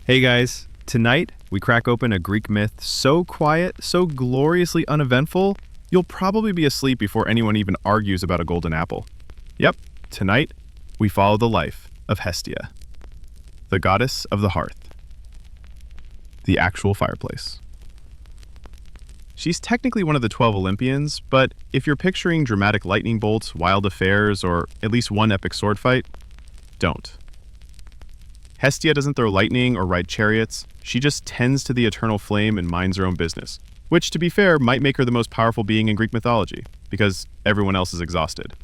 Hey guys, tonight we crack open a Greek myth so quiet, so gloriously uneventful, you'll probably be asleep before anyone even argues about a golden apple. Yep, tonight we follow the life of Hestia, the goddess of the hearth, the actual fireplace. She's technically one of the 12 Olympians, but if you're picturing dramatic lightning bolts, wild affairs, or at least one epic sword fight, don't. Hestia doesn't throw lightning or ride chariots, she just tends to the eternal flame and minds her own business, which, to be fair, might make her the most powerful being in Greek mythology, because everyone else is exhausted.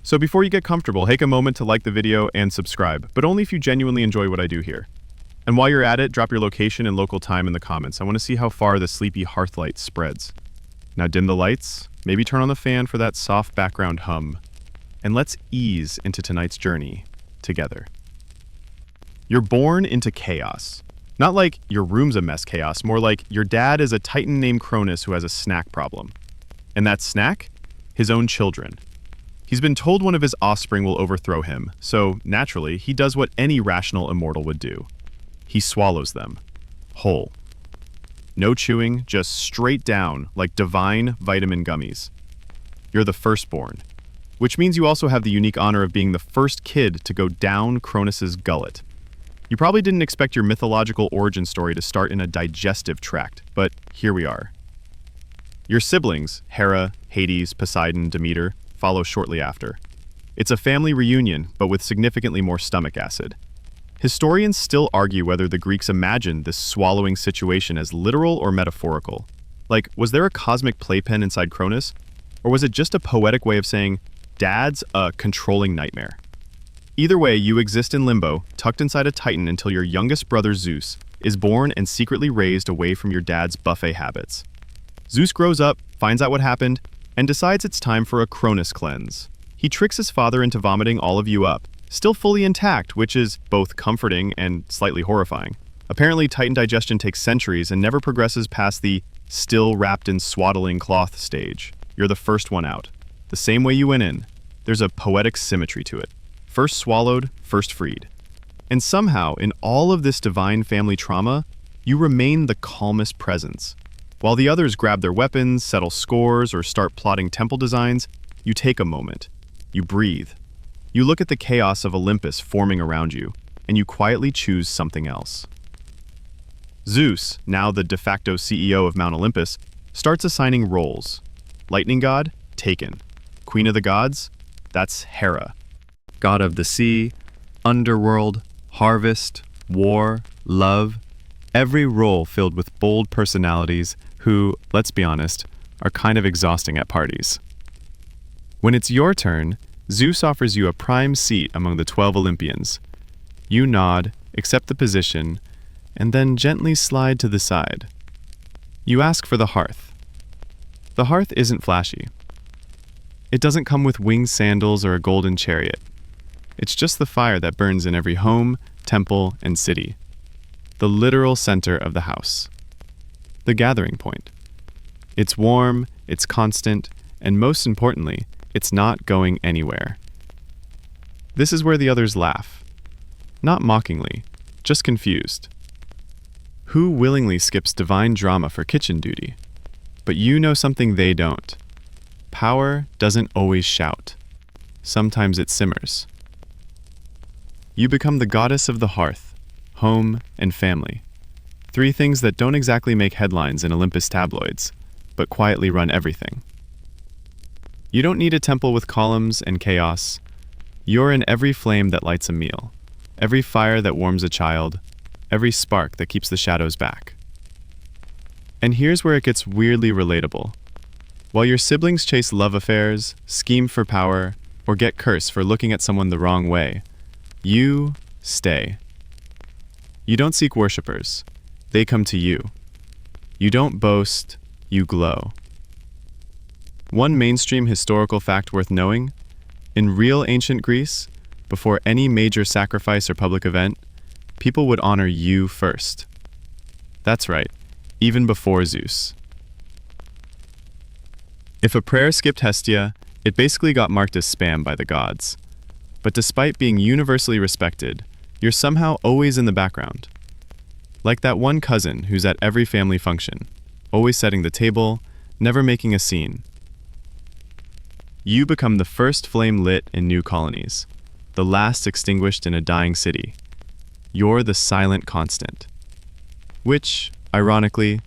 So before you get comfortable, take a moment to like the video and subscribe, but only if you genuinely enjoy what I do here. And while you're at it, drop your location and local time in the comments. I want to see how far the sleepy hearth light spreads. Now dim the lights, maybe turn on the fan for that soft background hum, and let's ease into tonight's journey together. You're born into chaos. Not like your room's a mess chaos, more like your dad is a titan named Cronus who has a snack problem. And that snack? His own children. He's been told one of his offspring will overthrow him, so naturally, he does what any rational immortal would do. He swallows them. Whole. No chewing, just straight down, like divine vitamin gummies. You're the firstborn, which means you also have the unique honor of being the first kid to go down Cronus's gullet. You probably didn't expect your mythological origin story to start in a digestive tract, but here we are. Your siblings, Hera, Hades, Poseidon, Demeter, follow shortly after. It's a family reunion, but with significantly more stomach acid. Historians still argue whether the Greeks imagined this swallowing situation as literal or metaphorical. Like, was there a cosmic playpen inside Cronus? Or was it just a poetic way of saying, Dad's a controlling nightmare? Either way, you exist in limbo, tucked inside a titan until your youngest brother Zeus is born and secretly raised away from your dad's buffet habits. Zeus grows up, finds out what happened, and decides it's time for a Cronus cleanse. He tricks his father into vomiting all of you up, still fully intact, which is both comforting and slightly horrifying. Apparently, titan digestion takes centuries and never progresses past the still wrapped in swaddling cloth stage. You're the first one out. The same way you went in. There's a poetic symmetry to it. First swallowed, first freed. And somehow, in all of this divine family trauma, you remain the calmest presence. While the others grab their weapons, settle scores, or start plotting temple designs, you take a moment. You breathe. You look at the chaos of Olympus forming around you, and you quietly choose something else. Zeus, now the de facto CEO of Mount Olympus, starts assigning roles. Lightning god? Taken. Queen of the gods? That's Hera. God of the sea, underworld, harvest, war, love, every role filled with bold personalities who, let's be honest, are kind of exhausting at parties. When it's your turn, Zeus offers you a prime seat among the 12 Olympians. You nod, accept the position, and then gently slide to the side. You ask for the hearth. The hearth isn't flashy. It doesn't come with winged sandals or a golden chariot. It's just the fire that burns in every home, temple, and city. The literal center of the house. The gathering point. It's warm, it's constant, and most importantly, it's not going anywhere. This is where the others laugh. Not mockingly, just confused. Who willingly skips divine drama for kitchen duty? But you know something they don't. Power doesn't always shout. Sometimes it simmers. You become the goddess of the hearth, home, and family. Three things that don't exactly make headlines in Olympus tabloids, but quietly run everything. You don't need a temple with columns and chaos. You're in every flame that lights a meal, every fire that warms a child, every spark that keeps the shadows back. And here's where it gets weirdly relatable. While your siblings chase love affairs, scheme for power, or get cursed for looking at someone the wrong way, you stay. You don't seek worshippers. They come to you. You don't boast, you glow. One mainstream historical fact worth knowing: in real ancient Greece, before any major sacrifice or public event, people would honor you first. That's right, even before Zeus. If a prayer skipped Hestia, it basically got marked as spam by the gods. But despite being universally respected, you're somehow always in the background. Like that one cousin who's at every family function, always setting the table, never making a scene. You become the first flame lit in new colonies, the last extinguished in a dying city. You're the silent constant, which, ironically,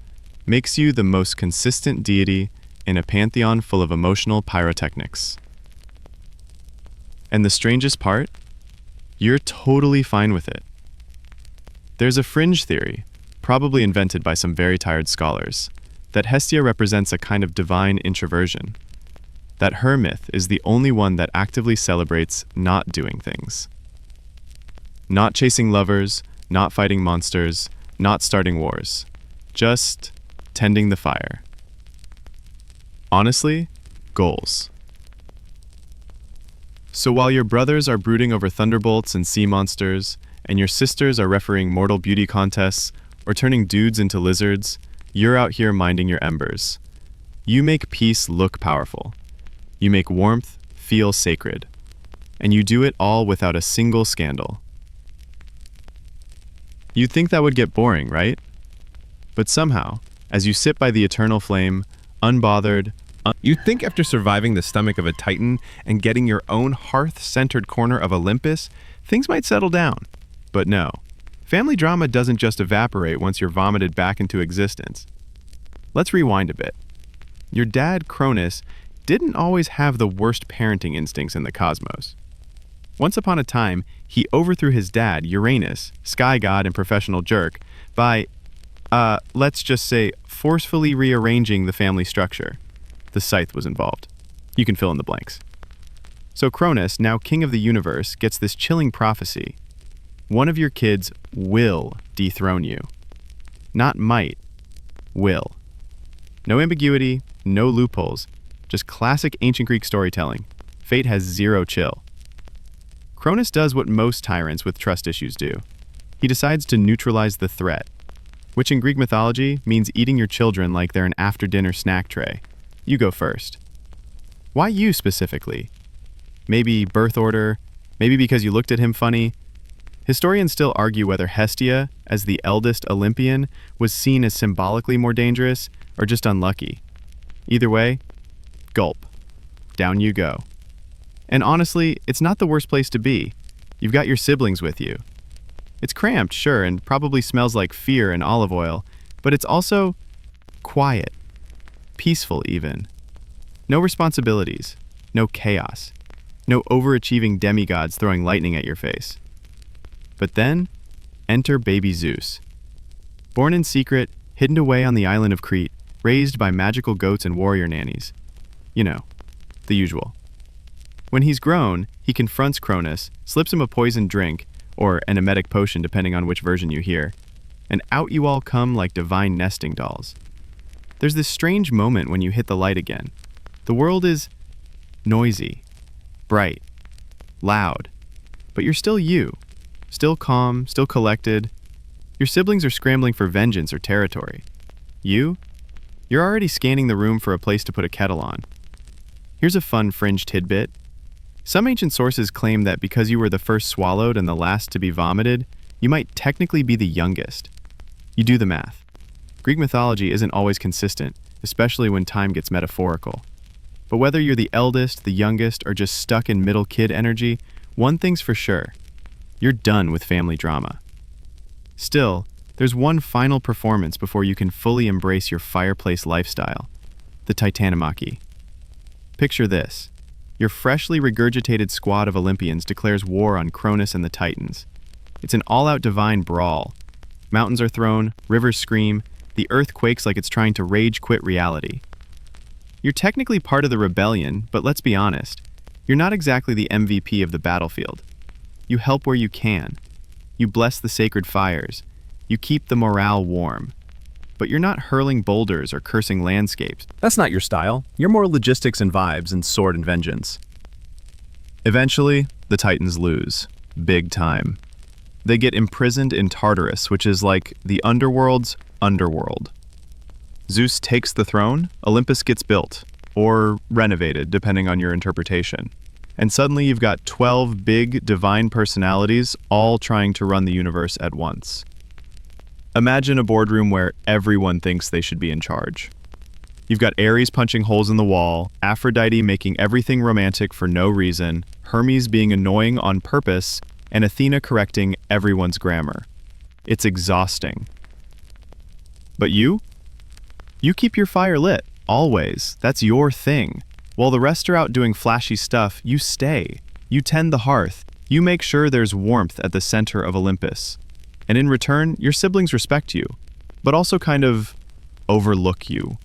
makes you the most consistent deity in a pantheon full of emotional pyrotechnics. And the strangest part? You're totally fine with it. There's a fringe theory, probably invented by some very tired scholars, that Hestia represents a kind of divine introversion, that her myth is the only one that actively celebrates not doing things. Not chasing lovers, not fighting monsters, not starting wars, just tending the fire. Honestly, goals. So while your brothers are brooding over thunderbolts and sea monsters, and your sisters are refereeing mortal beauty contests or turning dudes into lizards, you're out here minding your embers. You make peace look powerful. You make warmth feel sacred. And you do it all without a single scandal. You'd think that would get boring, right? But somehow, as you sit by the eternal flame, unbothered, you'd think after surviving the stomach of a titan and getting your own hearth-centered corner of Olympus, things might settle down. But no, family drama doesn't just evaporate once you're vomited back into existence. Let's rewind a bit. Your dad, Cronus, didn't always have the worst parenting instincts in the cosmos. Once upon a time, he overthrew his dad, Uranus, sky god and professional jerk, by, let's just say, forcefully rearranging the family structure. The scythe was involved. You can fill in the blanks. So Cronus, now king of the universe, gets this chilling prophecy. One of your kids will dethrone you. Not might, will. No ambiguity, no loopholes, just classic ancient Greek storytelling. Fate has zero chill. Cronus does what most tyrants with trust issues do. He decides to neutralize the threat, which in Greek mythology means eating your children like they're an after-dinner snack tray. You go first. Why you specifically? Maybe birth order, maybe because you looked at him funny. Historians still argue whether Hestia, as the eldest Olympian, was seen as symbolically more dangerous or just unlucky. Either way, gulp. Down you go. And honestly, it's not the worst place to be. You've got your siblings with you. It's cramped, sure, and probably smells like fear and olive oil, but it's also quiet, peaceful even. No responsibilities, no chaos, no overachieving demigods throwing lightning at your face. But then, enter baby Zeus. Born in secret, hidden away on the island of Crete, raised by magical goats and warrior nannies. You know, the usual. When he's grown, he confronts Cronus, slips him a poisoned drink, or an emetic potion depending on which version you hear, and out you all come like divine nesting dolls. There's this strange moment when you hit the light again. The world is noisy, bright, loud, but you're still you, still calm, still collected. Your siblings are scrambling for vengeance or territory. You're already scanning the room for a place to put a kettle on. Here's a fun fringe tidbit. Some ancient sources claim that because you were the first swallowed and the last to be vomited, you might technically be the youngest. You do the math. Greek mythology isn't always consistent, especially when time gets metaphorical. But whether you're the eldest, the youngest, or just stuck in middle kid energy, one thing's for sure. You're done with family drama. Still, there's one final performance before you can fully embrace your fireplace lifestyle. The Titanomachy. Picture this. Your freshly regurgitated squad of Olympians declares war on Cronus and the Titans. It's an all-out divine brawl. Mountains are thrown, rivers scream, the earth quakes like it's trying to rage quit reality. You're technically part of the rebellion, but let's be honest. You're not exactly the MVP of the battlefield. You help where you can. You bless the sacred fires. You keep the morale warm. But you're not hurling boulders or cursing landscapes. That's not your style. You're more logistics and vibes and sword and vengeance. Eventually, the Titans lose. Big time. They get imprisoned in Tartarus, which is like the underworld's underworld. Zeus takes the throne, Olympus gets built, or renovated, depending on your interpretation. And suddenly you've got 12 big divine personalities all trying to run the universe at once. Imagine a boardroom where everyone thinks they should be in charge. You've got Ares punching holes in the wall, Aphrodite making everything romantic for no reason, Hermes being annoying on purpose, and Athena correcting everyone's grammar. It's exhausting. But you? You keep your fire lit, always. That's your thing. While the rest are out doing flashy stuff, you stay. You tend the hearth. You make sure there's warmth at the center of Olympus. And in return, your siblings respect you, but also kind of overlook you.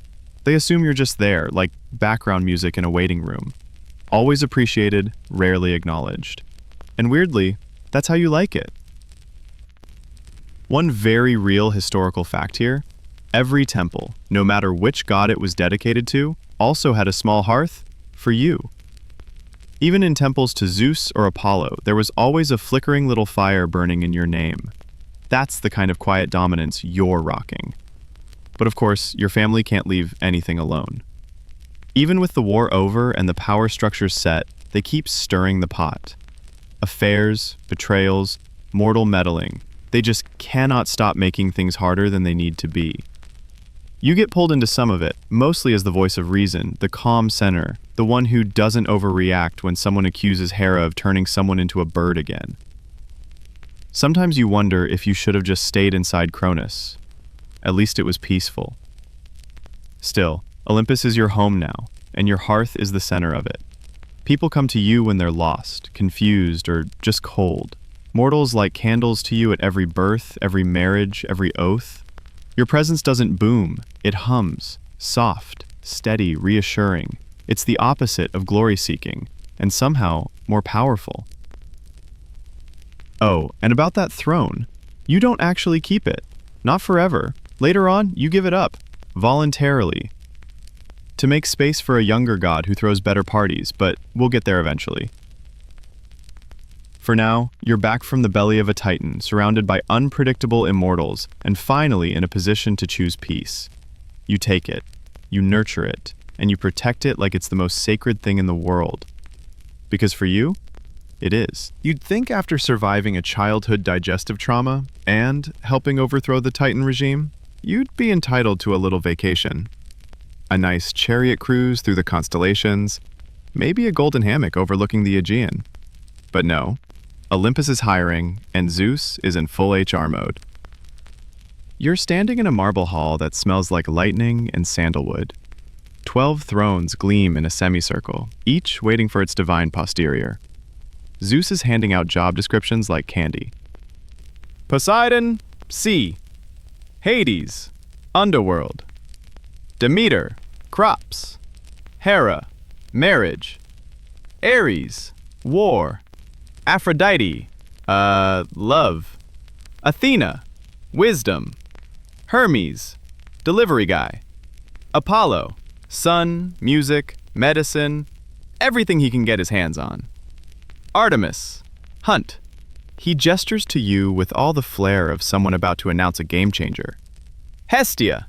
They assume you're just there, like background music in a waiting room. Always appreciated, rarely acknowledged. And weirdly, that's how you like it. One very real historical fact here: every temple, no matter which god it was dedicated to, also had a small hearth for you. Even in temples to Zeus or Apollo, there was always a flickering little fire burning in your name. That's the kind of quiet dominance you're rocking. But of course, your family can't leave anything alone. Even with the war over and the power structures set, they keep stirring the pot. Affairs, betrayals, mortal meddling, they just cannot stop making things harder than they need to be. You get pulled into some of it, mostly as the voice of reason, the calm center, the one who doesn't overreact when someone accuses Hera of turning someone into a bird again. Sometimes you wonder if you should have just stayed inside Cronus. At least it was peaceful. Still, Olympus is your home now, and your hearth is the center of it. People come to you when they're lost, confused, or just cold. Mortals light candles to you at every birth, every marriage, every oath. Your presence doesn't boom, it hums, soft, steady, reassuring. It's the opposite of glory-seeking, and somehow more powerful. Oh, and about that throne, you don't actually keep it. Not forever. Later on, you give it up, voluntarily, to make space for a younger god who throws better parties, but we'll get there eventually. For now, you're back from the belly of a titan, surrounded by unpredictable immortals, and finally in a position to choose peace. You take it, you nurture it, and you protect it like it's the most sacred thing in the world. Because for you, it is. You'd think after surviving a childhood digestive trauma and helping overthrow the Titan regime, you'd be entitled to a little vacation. A nice chariot cruise through the constellations, maybe a golden hammock overlooking the Aegean. But no, Olympus is hiring, and Zeus is in full HR mode. You're standing in a marble hall that smells like lightning and sandalwood. 12 thrones gleam in a semicircle, each waiting for its divine posterior. Zeus is handing out job descriptions like candy. Poseidon, sea. Hades, underworld. Demeter, crops. Hera, marriage. Ares, war. Aphrodite, love. Athena, wisdom. Hermes, delivery guy. Apollo, sun, music, medicine, everything he can get his hands on. Artemis, hunt. He gestures to you with all the flair of someone about to announce a game changer. Hestia,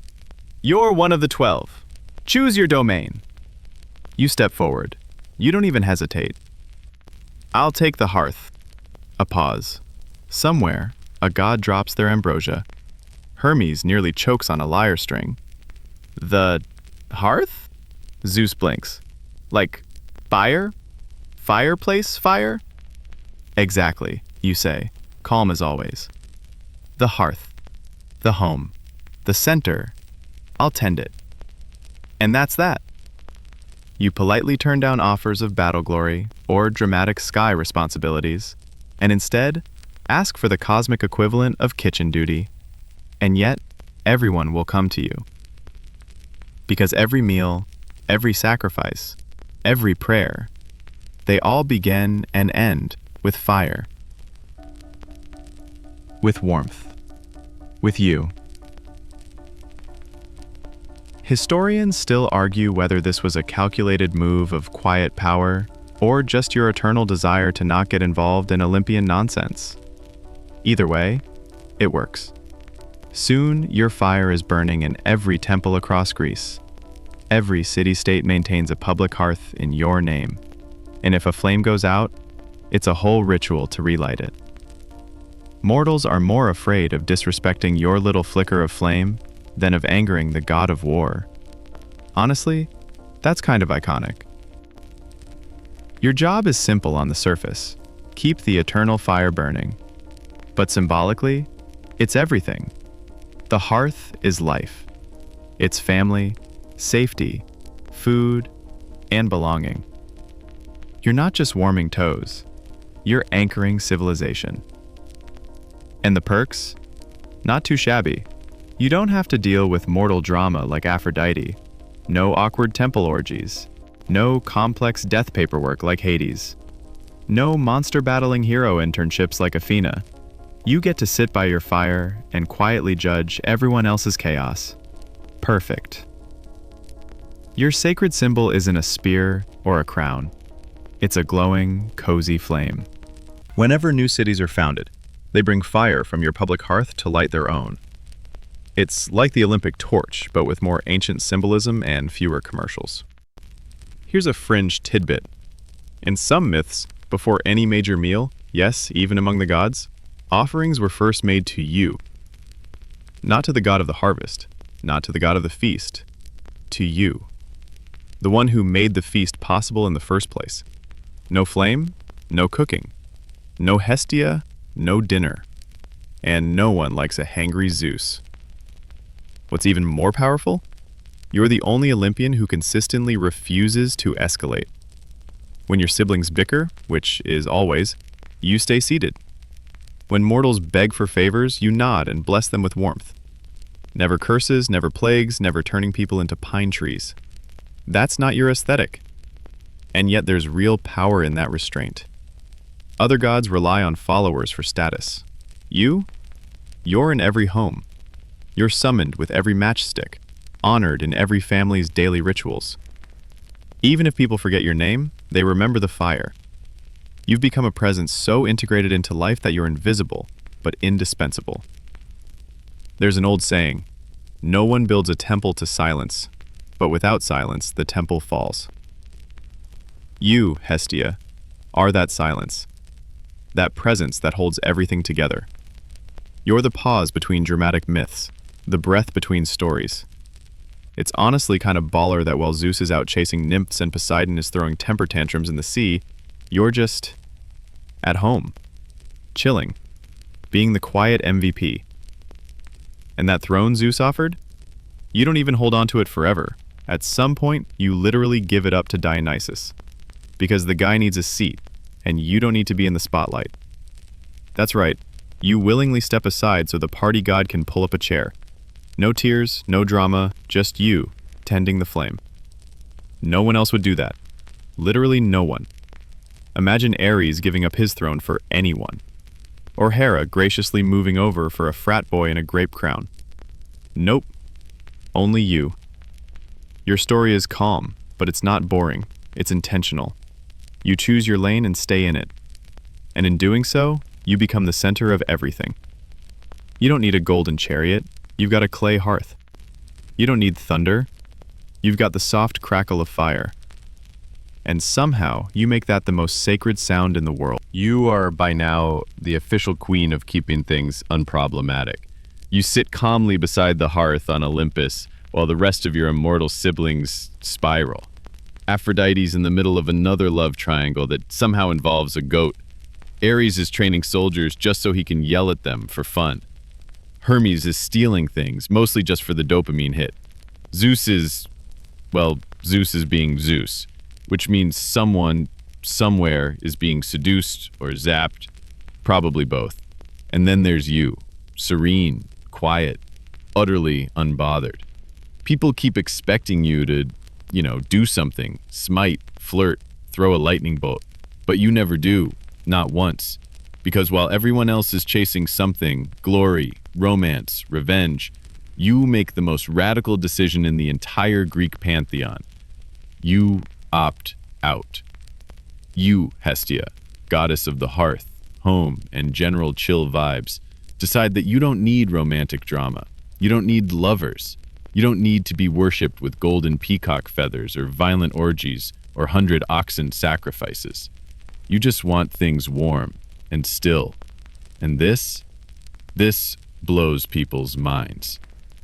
you're one of the 12. Choose your domain. You step forward. You don't even hesitate. I'll take the hearth. A pause. Somewhere, a god drops their ambrosia. Hermes nearly chokes on a lyre string. The hearth? Zeus blinks. Like fire? Fireplace fire? Exactly, you say, calm as always. The hearth. The home. The center. I'll tend it. And that's that. You politely turn down offers of battle glory or dramatic sky responsibilities, and instead ask for the cosmic equivalent of kitchen duty. And yet, everyone will come to you. Because every meal, every sacrifice, every prayer, they all begin and end with fire. With warmth. With you. Historians still argue whether this was a calculated move of quiet power or just your eternal desire to not get involved in Olympian nonsense. Either way, it works. Soon, your fire is burning in every temple across Greece. Every city-state maintains a public hearth in your name. And if a flame goes out, it's a whole ritual to relight it. Mortals are more afraid of disrespecting your little flicker of flame than of angering the god of war. Honestly, that's kind of iconic. Your job is simple on the surface. Keep the eternal fire burning. But symbolically, it's everything. The hearth is life. It's family, safety, food, and belonging. You're not just warming toes. You're anchoring civilization. And the perks? Not too shabby. You don't have to deal with mortal drama like Aphrodite. No awkward temple orgies. No complex death paperwork like Hades. No monster-battling hero internships like Athena. You get to sit by your fire and quietly judge everyone else's chaos. Perfect. Your sacred symbol isn't a spear or a crown. It's a glowing, cozy flame. Whenever new cities are founded, they bring fire from your public hearth to light their own. It's like the Olympic torch, but with more ancient symbolism and fewer commercials. Here's a fringe tidbit. In some myths, before any major meal, yes, even among the gods, offerings were first made to you. Not to the god of the harvest, not to the god of the feast, to you. The one who made the feast possible in the first place. No flame, no cooking. No Hestia, no dinner. And no one likes a hangry Zeus. What's even more powerful? You're the only Olympian who consistently refuses to escalate. When your siblings bicker, which is always, you stay seated. When mortals beg for favors, you nod and bless them with warmth. Never curses, never plagues, never turning people into pine trees. That's not your aesthetic. And yet there's real power in that restraint. Other gods rely on followers for status. You're in every home. You're summoned with every matchstick, honored in every family's daily rituals. Even if people forget your name, they remember the fire. You've become a presence so integrated into life that you're invisible, but indispensable. There's an old saying, no one builds a temple to silence, but without silence, the temple falls. You, Hestia, are that silence, that presence that holds everything together. You're the pause between dramatic myths, the breath between stories. It's honestly kind of baller that while Zeus is out chasing nymphs and Poseidon is throwing temper tantrums in the sea, you're just at home, chilling, being the quiet MVP. And that throne Zeus offered? You don't even hold on to it forever. At some point, you literally give it up to Dionysus. Because the guy needs a seat, and you don't need to be in the spotlight. That's right, you willingly step aside so the party god can pull up a chair. No tears, no drama, just you, tending the flame. No one else would do that. Literally no one. Imagine Ares giving up his throne for anyone. Or Hera graciously moving over for a frat boy in a grape crown. Nope. Only you. Your story is calm, but it's not boring. It's intentional. You choose your lane and stay in it. And in doing so, you become the center of everything. You don't need a golden chariot. You've got a clay hearth. You don't need thunder. You've got the soft crackle of fire. And somehow, you make that the most sacred sound in the world. You are by now the official queen of keeping things unproblematic. You sit calmly beside the hearth on Olympus while the rest of your immortal siblings spiral. Aphrodite's in the middle of another love triangle that somehow involves a goat. Ares is training soldiers just so he can yell at them for fun. Hermes is stealing things, mostly just for the dopamine hit. Zeus is being Zeus, which means someone, somewhere, is being seduced or zapped, probably both. And then there's you, serene, quiet, utterly unbothered. People keep expecting you to, do something, smite, flirt, throw a lightning bolt, but you never do, not once. Because while everyone else is chasing something, glory, romance, revenge, you make the most radical decision in the entire Greek pantheon. You opt out. You, Hestia, goddess of the hearth, home, and general chill vibes, decide that you don't need romantic drama. You don't need lovers. You don't need to be worshipped with golden peacock feathers or violent orgies or 100 oxen sacrifices. You just want things warm and still. And this This blows people's minds.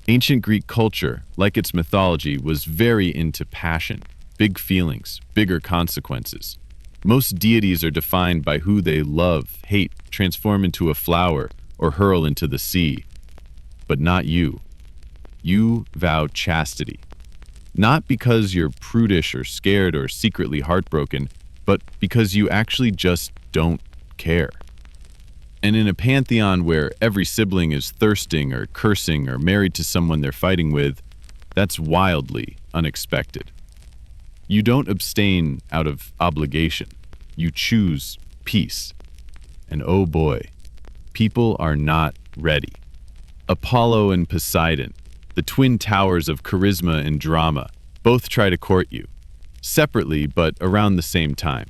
Ancient Greek culture, like its mythology, was very into passion, big feelings, bigger consequences. Most deities are defined by who they love, hate, transform into a flower, or hurl into the sea. But not you. You vow chastity. Not because you're prudish or scared or secretly heartbroken, but because you actually just don't care. And in a pantheon where every sibling is thirsting or cursing or married to someone they're fighting with, that's wildly unexpected. You don't abstain out of obligation. You choose peace. And oh boy, people are not ready. Apollo and Poseidon, the twin towers of charisma and drama, both try to court you, separately but around the same time.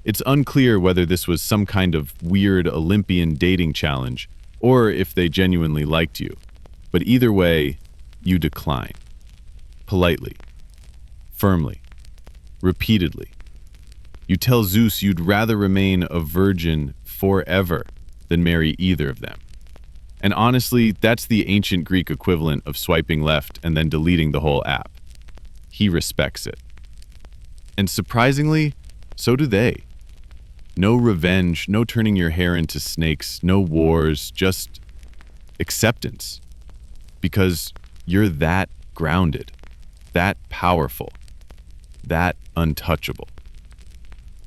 It's unclear whether this was some kind of weird Olympian dating challenge or if they genuinely liked you. But either way, you decline. Politely. Firmly. Repeatedly. You tell Zeus you'd rather remain a virgin forever than marry either of them. And honestly, that's the ancient Greek equivalent of swiping left and then deleting the whole app. He respects it. And surprisingly, so do they. No revenge, no turning your hair into snakes, no wars, just acceptance. Because you're that grounded, that powerful, that untouchable.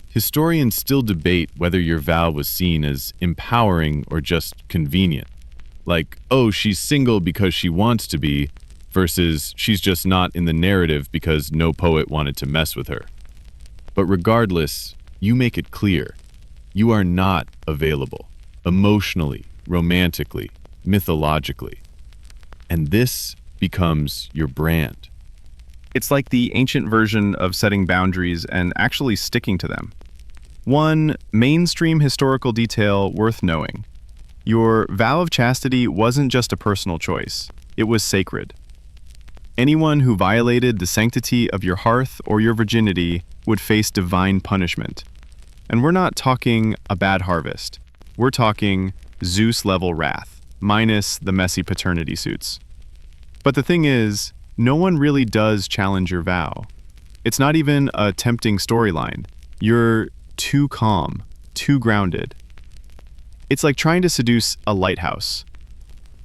Historians still debate whether your vow was seen as empowering or just convenient. Like, oh, she's single because she wants to be, versus she's just not in the narrative because no poet wanted to mess with her. But regardless, you make it clear. You are not available, emotionally, romantically, mythologically. And this becomes your brand. It's like the ancient version of setting boundaries and actually sticking to them. One mainstream historical detail worth knowing. Your vow of chastity wasn't just a personal choice. It was sacred. Anyone who violated the sanctity of your hearth or your virginity would face divine punishment. And we're not talking a bad harvest. We're talking Zeus-level wrath, minus the messy paternity suits. But the thing is, no one really does challenge your vow. It's not even a tempting storyline. You're too calm, too grounded. It's like trying to seduce a lighthouse.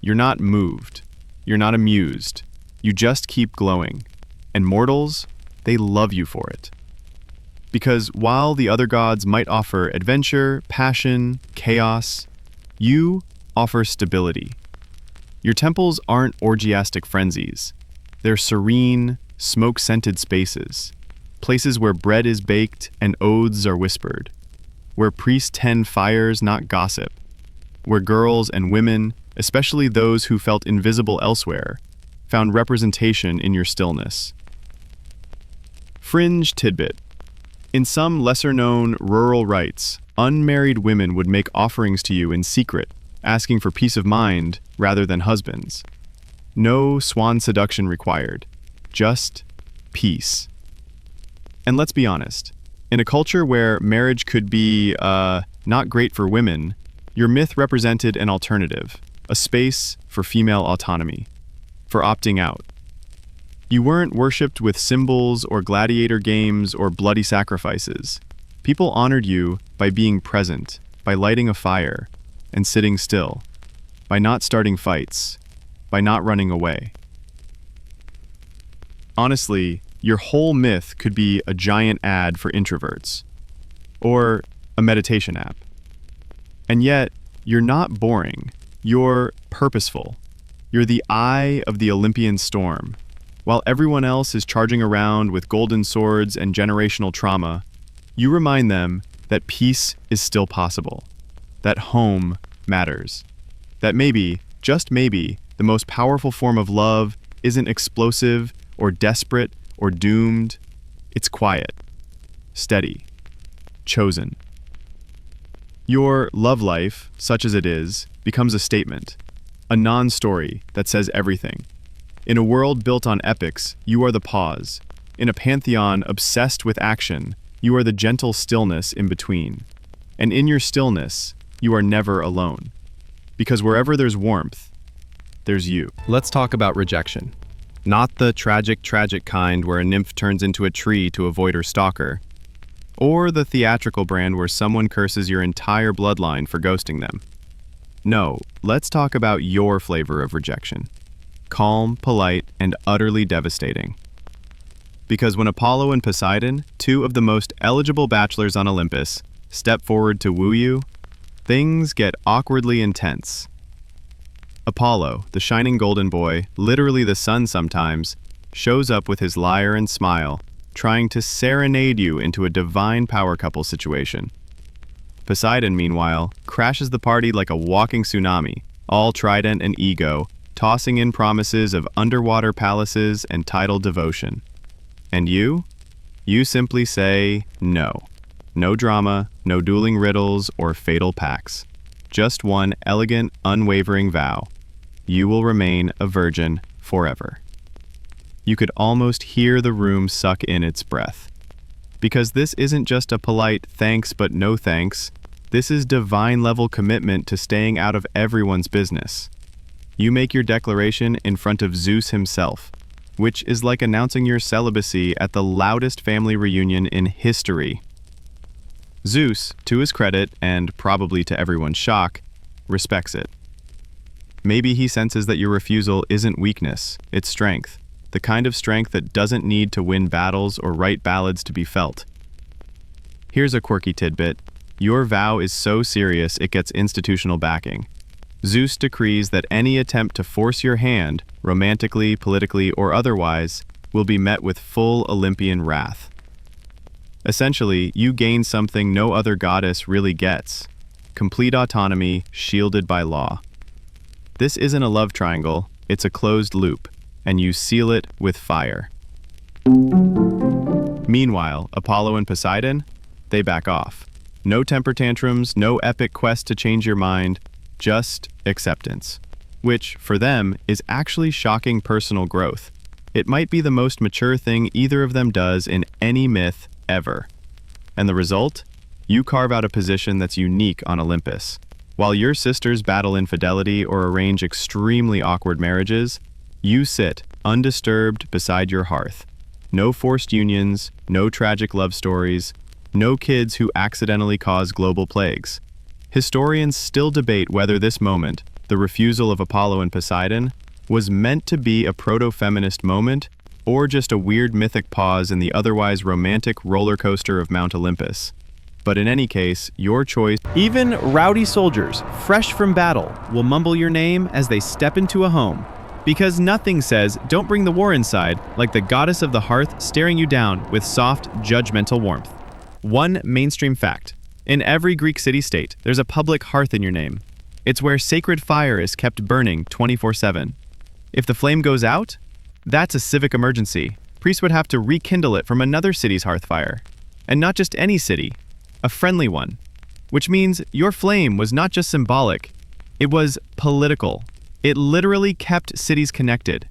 You're not moved. You're not amused. You just keep glowing. And mortals, they love you for it. Because while the other gods might offer adventure, passion, chaos, you offer stability. Your temples aren't orgiastic frenzies. They're serene, smoke-scented spaces. Places where bread is baked and oaths are whispered. Where priests tend fires, not gossip. Where girls and women, especially those who felt invisible elsewhere, found representation in your stillness. Fringe tidbit. In some lesser-known rural rites, unmarried women would make offerings to you in secret, asking for peace of mind rather than husbands. No swan seduction required, just peace. And let's be honest, in a culture where marriage could be, not great for women, your myth represented an alternative, a space for female autonomy, for opting out. You weren't worshipped with symbols or gladiator games or bloody sacrifices. People honored you by being present, by lighting a fire, and sitting still, by not starting fights, by not running away. Honestly, your whole myth could be a giant ad for introverts, or a meditation app. And yet, you're not boring. You're purposeful. You're the eye of the Olympian storm. While everyone else is charging around with golden swords and generational trauma, you remind them that peace is still possible, that home matters, that maybe, just maybe, the most powerful form of love isn't explosive or desperate or doomed. It's quiet, steady, chosen. Your love life, such as it is, becomes a statement, a non-story that says everything. In a world built on epics, you are the pause. In a pantheon obsessed with action, you are the gentle stillness in between. And in your stillness, you are never alone. Because wherever there's warmth, there's you. Let's talk about rejection. Not the tragic kind where a nymph turns into a tree to avoid her stalker, or the theatrical brand where someone curses your entire bloodline for ghosting them. No, let's talk about your flavor of rejection. Calm, polite, and utterly devastating. Because when Apollo and Poseidon, two of the most eligible bachelors on Olympus, step forward to woo you, things get awkwardly intense. Apollo, the shining golden boy, literally the sun sometimes, shows up with his lyre and smile, trying to serenade you into a divine power couple situation. Poseidon, meanwhile, crashes the party like a walking tsunami, all trident and ego, tossing in promises of underwater palaces and tidal devotion. And you? You simply say no. No drama, no dueling riddles or fatal pacts. Just one elegant, unwavering vow. You will remain a virgin forever. You could almost hear the room suck in its breath. Because this isn't just a polite thanks but no thanks. This is divine-level commitment to staying out of everyone's business. You make your declaration in front of Zeus himself, which is like announcing your celibacy at the loudest family reunion in history. Zeus, to his credit, and probably to everyone's shock, respects it. Maybe he senses that your refusal isn't weakness, it's strength, the kind of strength that doesn't need to win battles or write ballads to be felt. Here's a quirky tidbit. Your vow is so serious it gets institutional backing. Zeus decrees that any attempt to force your hand, romantically, politically, or otherwise, will be met with full Olympian wrath. Essentially, you gain something no other goddess really gets: complete autonomy, shielded by law. This isn't a love triangle, it's a closed loop, and you seal it with fire. Meanwhile, Apollo and Poseidon, they back off. No temper tantrums, no epic quest to change your mind, just acceptance. Which, for them, is actually shocking personal growth. It might be the most mature thing either of them does in any myth ever. And the result? You carve out a position that's unique on Olympus. While your sisters battle infidelity or arrange extremely awkward marriages, you sit, undisturbed, beside your hearth. No forced unions, no tragic love stories, no kids who accidentally cause global plagues. Historians still debate whether this moment, the refusal of Apollo and Poseidon, was meant to be a proto-feminist moment or just a weird mythic pause in the otherwise romantic roller coaster of Mount Olympus. But in any case, your choice. Even rowdy soldiers, fresh from battle, will mumble your name as they step into a home. Because nothing says, "Don't bring the war inside," like the goddess of the hearth staring you down with soft, judgmental warmth. One mainstream fact. In every Greek city-state, there's a public hearth in your name. It's where sacred fire is kept burning 24/7. If the flame goes out, that's a civic emergency. Priests would have to rekindle it from another city's hearth fire. And not just any city, a friendly one. Which means your flame was not just symbolic, it was political. It literally kept cities connected.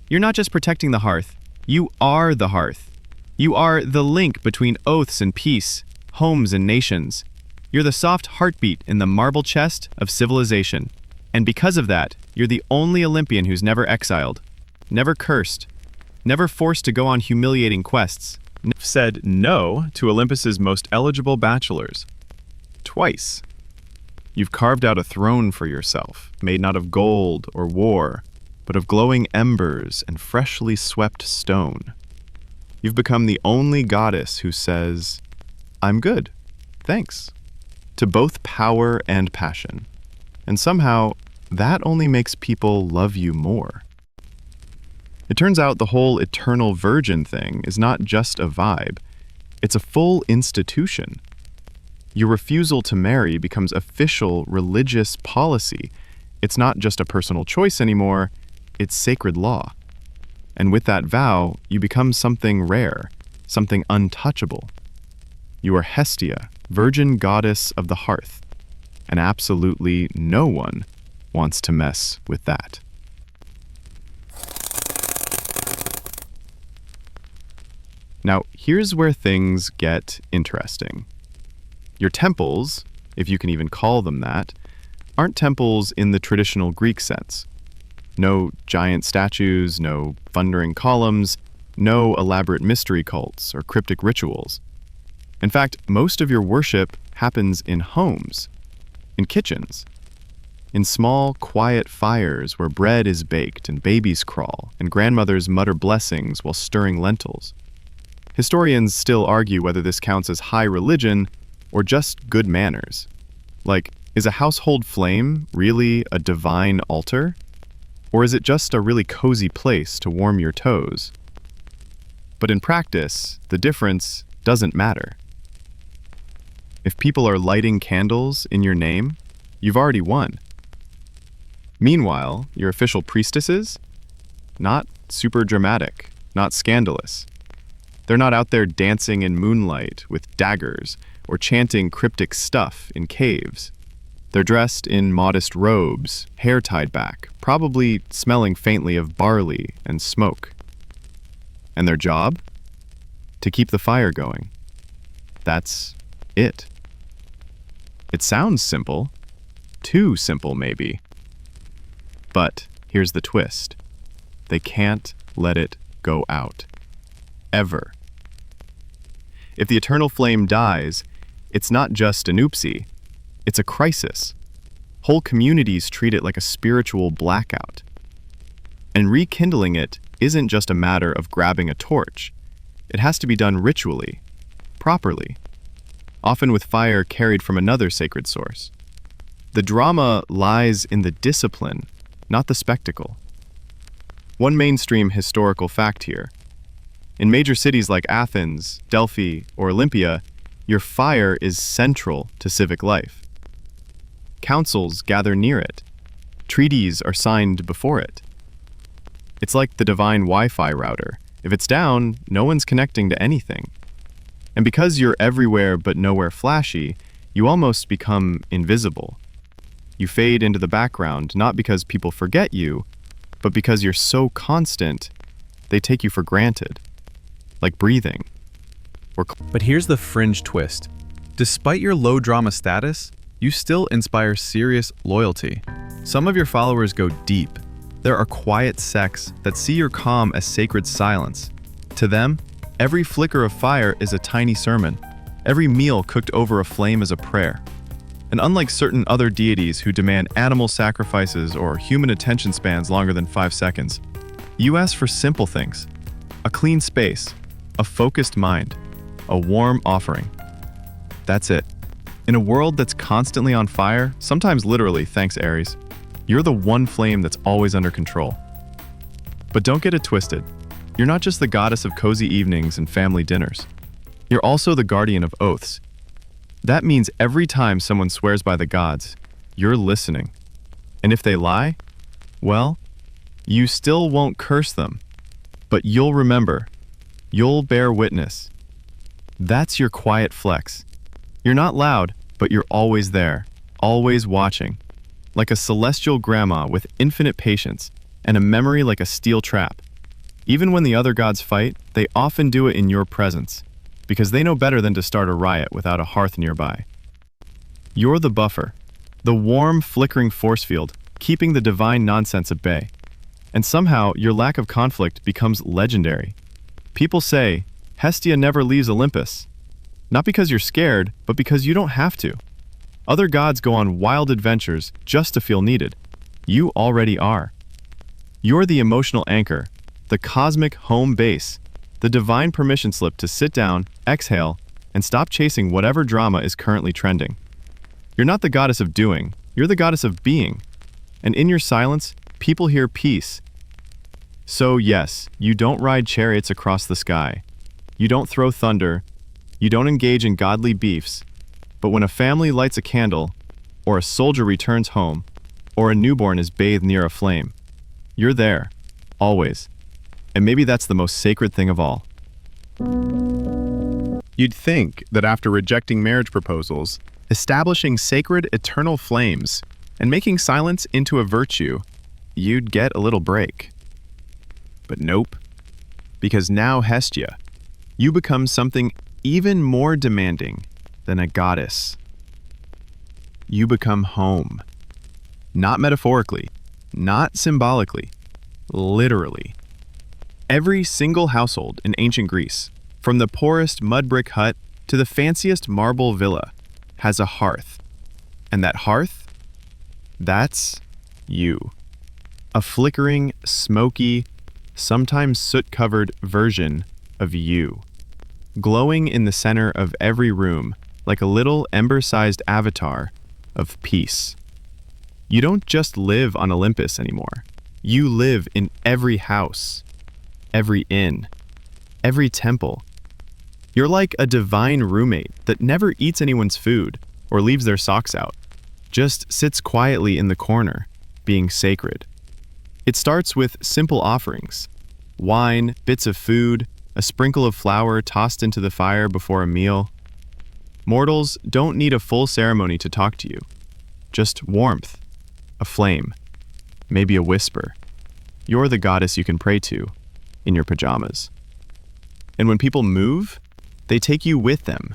You're not just protecting the hearth, you are the hearth. You are the link between oaths and peace, homes and nations. You're the soft heartbeat in the marble chest of civilization. And because of that, you're the only Olympian who's never exiled, never cursed, never forced to go on humiliating quests. Said no to Olympus's most eligible bachelors. Twice. You've carved out a throne for yourself, made not of gold or war, but of glowing embers and freshly swept stone. You've become the only goddess who says, "I'm good, thanks," to both power and passion. And somehow, that only makes people love you more. It turns out the whole eternal virgin thing is not just a vibe, it's a full institution. Your refusal to marry becomes official religious policy. It's not just a personal choice anymore, it's sacred law. And with that vow, you become something rare, something untouchable. You are Hestia, virgin goddess of the hearth, and absolutely no one wants to mess with that. Now, here's where things get interesting. Your temples, if you can even call them that, aren't temples in the traditional Greek sense. No giant statues, no thundering columns, no elaborate mystery cults or cryptic rituals. In fact, most of your worship happens in homes, in kitchens, in small, quiet fires where bread is baked and babies crawl and grandmothers mutter blessings while stirring lentils. Historians still argue whether this counts as high religion or just good manners. Like, is a household flame really a divine altar? Or is it just a really cozy place to warm your toes? But in practice, the difference doesn't matter. If people are lighting candles in your name, you've already won. Meanwhile, your official priestesses? Not super dramatic, not scandalous. They're not out there dancing in moonlight with daggers or chanting cryptic stuff in caves. They're dressed in modest robes, hair tied back, probably smelling faintly of barley and smoke. And their job? To keep the fire going. That's it. It sounds simple. Too simple, maybe. But here's the twist. They can't let it go out. Ever. If the eternal flame dies, it's not just an oopsie. It's a crisis. Whole communities treat it like a spiritual blackout. And rekindling it isn't just a matter of grabbing a torch. It has to be done ritually, properly, often with fire carried from another sacred source. The drama lies in the discipline, not the spectacle. One mainstream historical fact here. In major cities like Athens, Delphi, or Olympia, your fire is central to civic life. Councils gather near it. Treaties are signed before it. It's like the divine Wi-Fi router. If it's down, no one's connecting to anything. And because you're everywhere but nowhere flashy, you almost become invisible. You fade into the background, not because people forget you, but because you're so constant, they take you for granted. Like breathing. But here's the fringe twist. Despite your low drama status, you still inspire serious loyalty. Some of your followers go deep. There are quiet sects that see your calm as sacred silence. To them, every flicker of fire is a tiny sermon. Every meal cooked over a flame is a prayer. And unlike certain other deities who demand animal sacrifices or human attention spans longer than 5 seconds, you ask for simple things. A clean space, a focused mind, a warm offering. That's it. In a world that's constantly on fire, sometimes literally, thanks Ares, you're the one flame that's always under control. But don't get it twisted. You're not just the goddess of cozy evenings and family dinners. You're also the guardian of oaths. That means every time someone swears by the gods, you're listening. And if they lie, well, you still won't curse them. But you'll remember. You'll bear witness. That's your quiet flex. You're not loud, but you're always there, always watching. Like a celestial grandma with infinite patience and a memory like a steel trap. Even when the other gods fight, they often do it in your presence, because they know better than to start a riot without a hearth nearby. You're the buffer, the warm, flickering force field, keeping the divine nonsense at bay. And somehow, your lack of conflict becomes legendary. People say, Hestia never leaves Olympus. Not because you're scared, but because you don't have to. Other gods go on wild adventures just to feel needed. You already are. You're the emotional anchor, the cosmic home base, the divine permission slip to sit down, exhale, and stop chasing whatever drama is currently trending. You're not the goddess of doing, you're the goddess of being. And in your silence, people hear peace. So yes, you don't ride chariots across the sky. You don't throw thunder. You don't engage in godly beefs. But when a family lights a candle, or a soldier returns home, or a newborn is bathed near a flame, you're there, always. And maybe that's the most sacred thing of all. You'd think that after rejecting marriage proposals, establishing sacred eternal flames, and making silence into a virtue, you'd get a little break. But nope. Because now, Hestia, you become something even more demanding than a goddess. You become home. Not metaphorically, not symbolically, literally. Every single household in ancient Greece, from the poorest mud brick hut to the fanciest marble villa, has a hearth. And that hearth? That's you. A flickering, smoky, sometimes soot-covered version of you, glowing in the center of every room like a little ember-sized avatar of peace. You don't just live on Olympus anymore. You live in every house, every inn, every temple. You're like a divine roommate that never eats anyone's food or leaves their socks out, just sits quietly in the corner, being sacred. It starts with simple offerings: wine, bits of food, a sprinkle of flour tossed into the fire before a meal. Mortals don't need a full ceremony to talk to you. Just warmth, a flame, maybe a whisper. You're the goddess you can pray to in your pajamas. And when people move, they take you with them.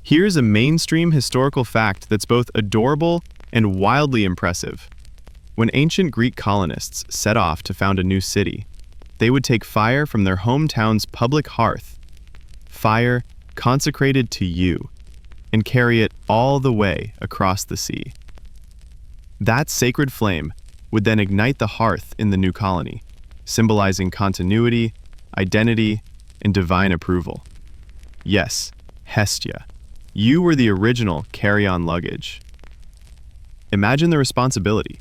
Here's a mainstream historical fact that's both adorable and wildly impressive. When ancient Greek colonists set off to found a new city, they would take fire from their hometown's public hearth, fire consecrated to you, and carry it all the way across the sea. That sacred flame would then ignite the hearth in the new colony, symbolizing continuity, identity, and divine approval. Yes, Hestia, you were the original carry-on luggage. Imagine the responsibility.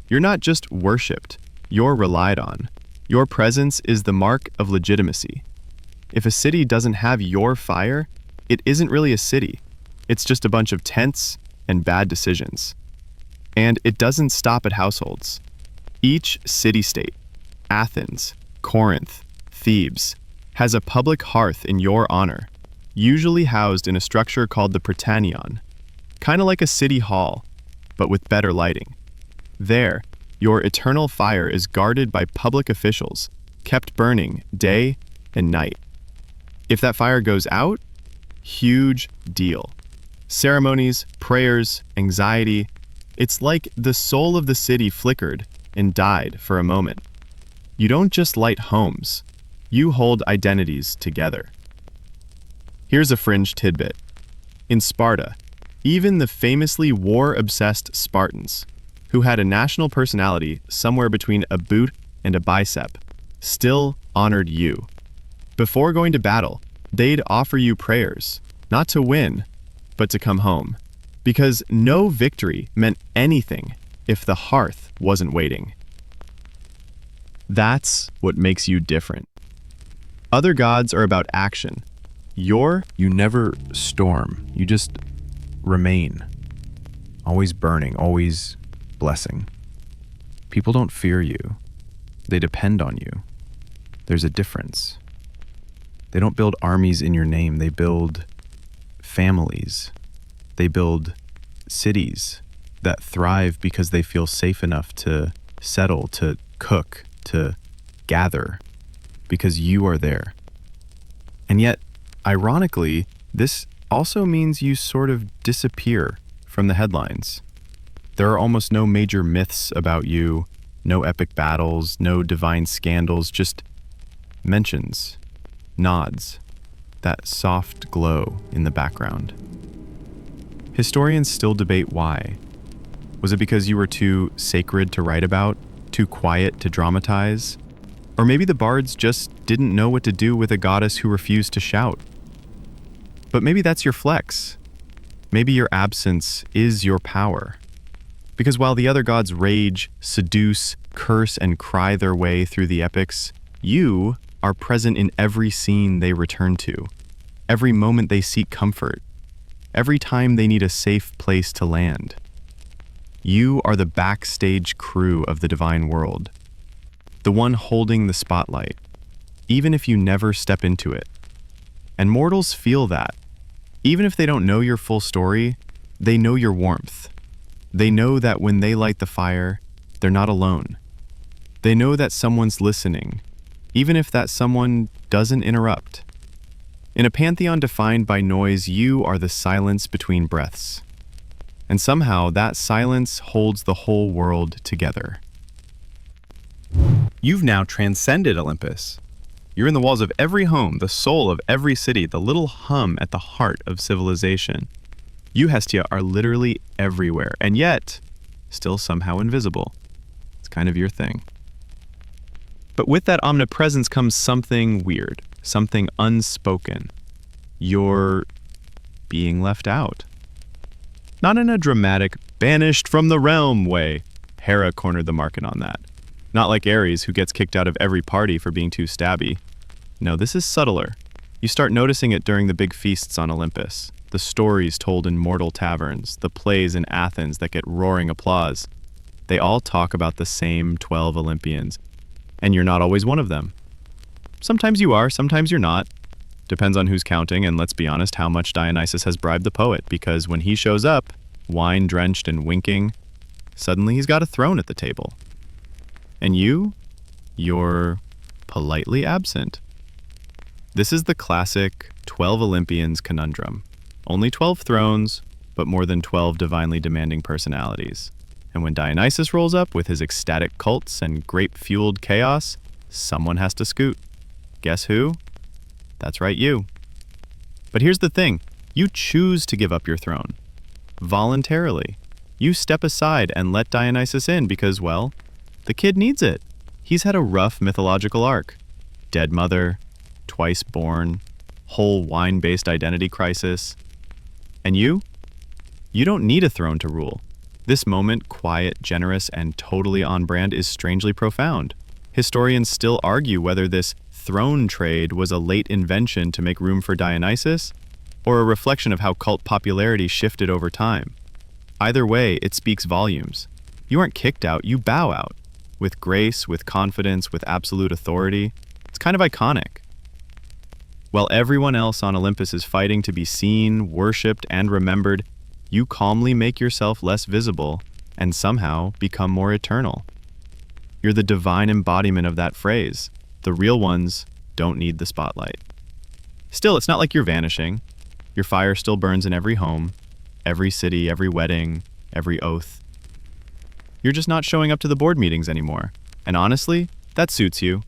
You're not just worshipped, you're relied on. Your presence is the mark of legitimacy. If a city doesn't have your fire, it isn't really a city. It's just a bunch of tents and bad decisions. And it doesn't stop at households. Each city-state, Athens, Corinth, Thebes, has a public hearth in your honor, usually housed in a structure called the Prytanion, kind of like a city hall, but with better lighting. There, your eternal fire is guarded by public officials, kept burning day and night. If that fire goes out, huge deal. Ceremonies, prayers, anxiety. It's like the soul of the city flickered and died for a moment. You don't just light homes, you hold identities together. Here's a fringe tidbit. In Sparta, even the famously war-obsessed Spartans, who had a national personality somewhere between a boot and a bicep, still honored you. Before going to battle, they'd offer you prayers, not to win, but to come home. Because no victory meant anything if the hearth wasn't waiting. That's what makes you different. Other gods are about action. You never storm, you just remain. Always burning, always blessing. People don't fear you. They depend on you. There's a difference. They don't build armies in your name. They build families. They build cities that thrive because they feel safe enough to settle, to cook, to gather, because you are there. And yet, ironically, this also means you sort of disappear from the headlines. There are almost no major myths about you, no epic battles, no divine scandals, just mentions, nods, that soft glow in the background. Historians still debate why. Was it because you were too sacred to write about, too quiet to dramatize? Or maybe the bards just didn't know what to do with a goddess who refused to shout. But maybe that's your flex. Maybe your absence is your power. Because while the other gods rage, seduce, curse, and cry their way through the epics, you are present in every scene they return to, every moment they seek comfort, every time they need a safe place to land. You are the backstage crew of the divine world, the one holding the spotlight, even if you never step into it. And mortals feel that. Even if they don't know your full story, they know your warmth. They know that when they light the fire, they're not alone. They know that someone's listening, even if that someone doesn't interrupt. In a pantheon defined by noise, you are the silence between breaths. And somehow that silence holds the whole world together. You've now transcended Olympus. You're in the walls of every home, the soul of every city, the little hum at the heart of civilization. You, Hestia, are literally everywhere, and yet still somehow invisible. It's kind of your thing. But with that omnipresence comes something weird, something unspoken. You're being left out. Not in a dramatic, banished from the realm way. Hera cornered the market on that. Not like Ares, who gets kicked out of every party for being too stabby. No, this is subtler. You start noticing it during the big feasts on Olympus, the stories told in mortal taverns, the plays in Athens that get roaring applause. They all talk about the same 12 Olympians, and you're not always one of them. Sometimes you are, sometimes you're not. Depends on who's counting, and let's be honest, how much Dionysus has bribed the poet, because when he shows up, wine-drenched and winking, suddenly he's got a throne at the table. And you're politely absent. This is the classic 12 Olympians conundrum. Only 12 thrones, but more than 12 divinely demanding personalities. And when Dionysus rolls up with his ecstatic cults and grape-fueled chaos, someone has to scoot. Guess who? That's right, you. But here's the thing. You choose to give up your throne. Voluntarily. You step aside and let Dionysus in because, well, the kid needs it. He's had a rough mythological arc. Dead mother, twice born, whole wine-based identity crisis. And you don't need a throne to rule. This moment, quiet, generous, and totally on brand, is strangely profound. Historians still argue whether this throne trade was a late invention to make room for Dionysus, or a reflection of how cult popularity shifted over time. Either way, it speaks volumes. You aren't kicked out, you bow out. With grace, with confidence, with absolute authority. It's kind of iconic. While everyone else on Olympus is fighting to be seen, worshipped, and remembered, you calmly make yourself less visible and somehow become more eternal. You're the divine embodiment of that phrase. The real ones don't need the spotlight. Still, it's not like you're vanishing. Your fire still burns in every home, every city, every wedding, every oath. You're just not showing up to the board meetings anymore. And honestly, that suits you.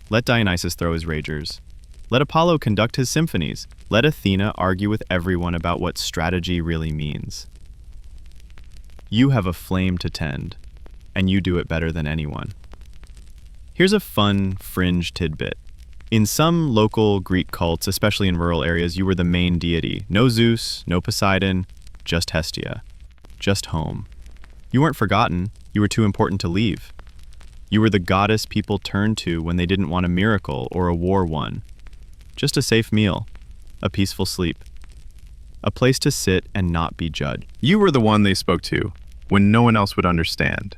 Let Dionysus throw his ragers. Let Apollo conduct his symphonies. Let Athena argue with everyone about what strategy really means. You have a flame to tend, and you do it better than anyone. Here's a fun, fringe tidbit. In some local Greek cults, especially in rural areas, you were the main deity. No Zeus, no Poseidon, just Hestia. Just home. You weren't forgotten. You were too important to leave. You were the goddess people turned to when they didn't want a miracle or a war won. Just a safe meal, a peaceful sleep, a place to sit and not be judged. You were the one they spoke to when no one else would understand.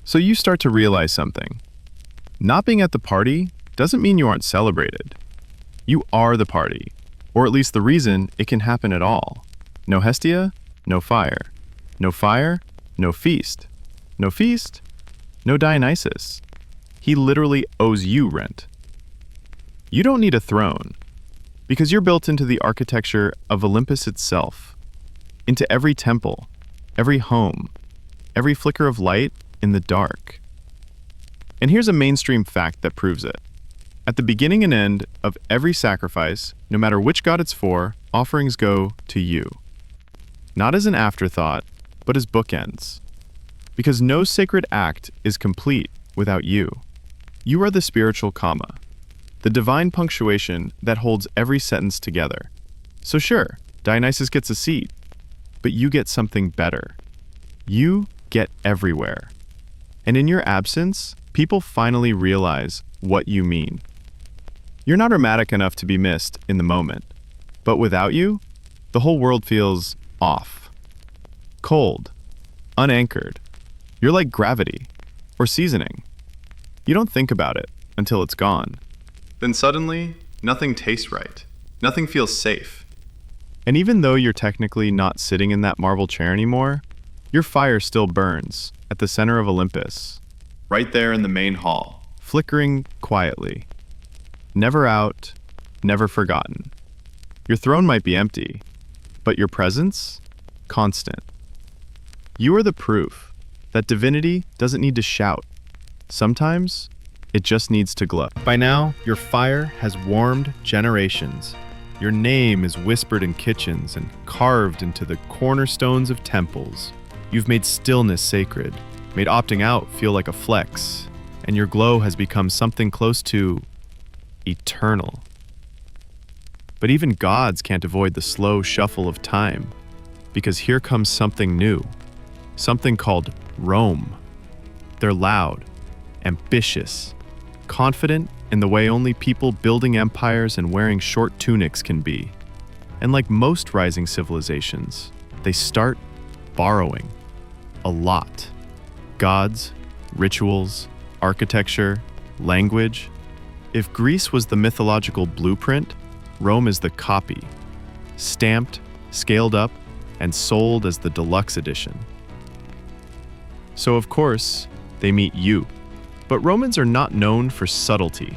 So you start to realize something. Not being at the party doesn't mean you aren't celebrated. You are the party, or at least the reason it can happen at all. No Hestia, no fire. No fire, no feast. No feast, no Dionysus. He literally owes you rent. You don't need a throne, because you're built into the architecture of Olympus itself, into every temple, every home, every flicker of light in the dark. And here's a mainstream fact that proves it. At the beginning and end of every sacrifice, no matter which god it's for, offerings go to you. Not as an afterthought, but as bookends. Because no sacred act is complete without you. You are the spiritual comma, the divine punctuation that holds every sentence together. So sure, Dionysus gets a seat, but you get something better. You get everywhere. And in your absence, people finally realize what you mean. You're not dramatic enough to be missed in the moment, but without you, the whole world feels off. Cold, unanchored. You're like gravity, or seasoning. You don't think about it until it's gone. Then suddenly, nothing tastes right. Nothing feels safe. And even though you're technically not sitting in that marble chair anymore, your fire still burns at the center of Olympus, right there in the main hall, flickering quietly. Never out, never forgotten. Your throne might be empty, but your presence, constant. You are the proof that divinity doesn't need to shout. Sometimes, it just needs to glow. By now, your fire has warmed generations. Your name is whispered in kitchens and carved into the cornerstones of temples. You've made stillness sacred, made opting out feel like a flex, and your glow has become something close to eternal. But even gods can't avoid the slow shuffle of time, because here comes something new, something called Rome. They're loud, ambitious, confident in the way only people building empires and wearing short tunics can be. And like most rising civilizations, they start borrowing a lot. Gods, rituals, architecture, language. If Greece was the mythological blueprint, Rome is the copy, stamped, scaled up, and sold as the deluxe edition. So of course, they meet you. But Romans are not known for subtlety.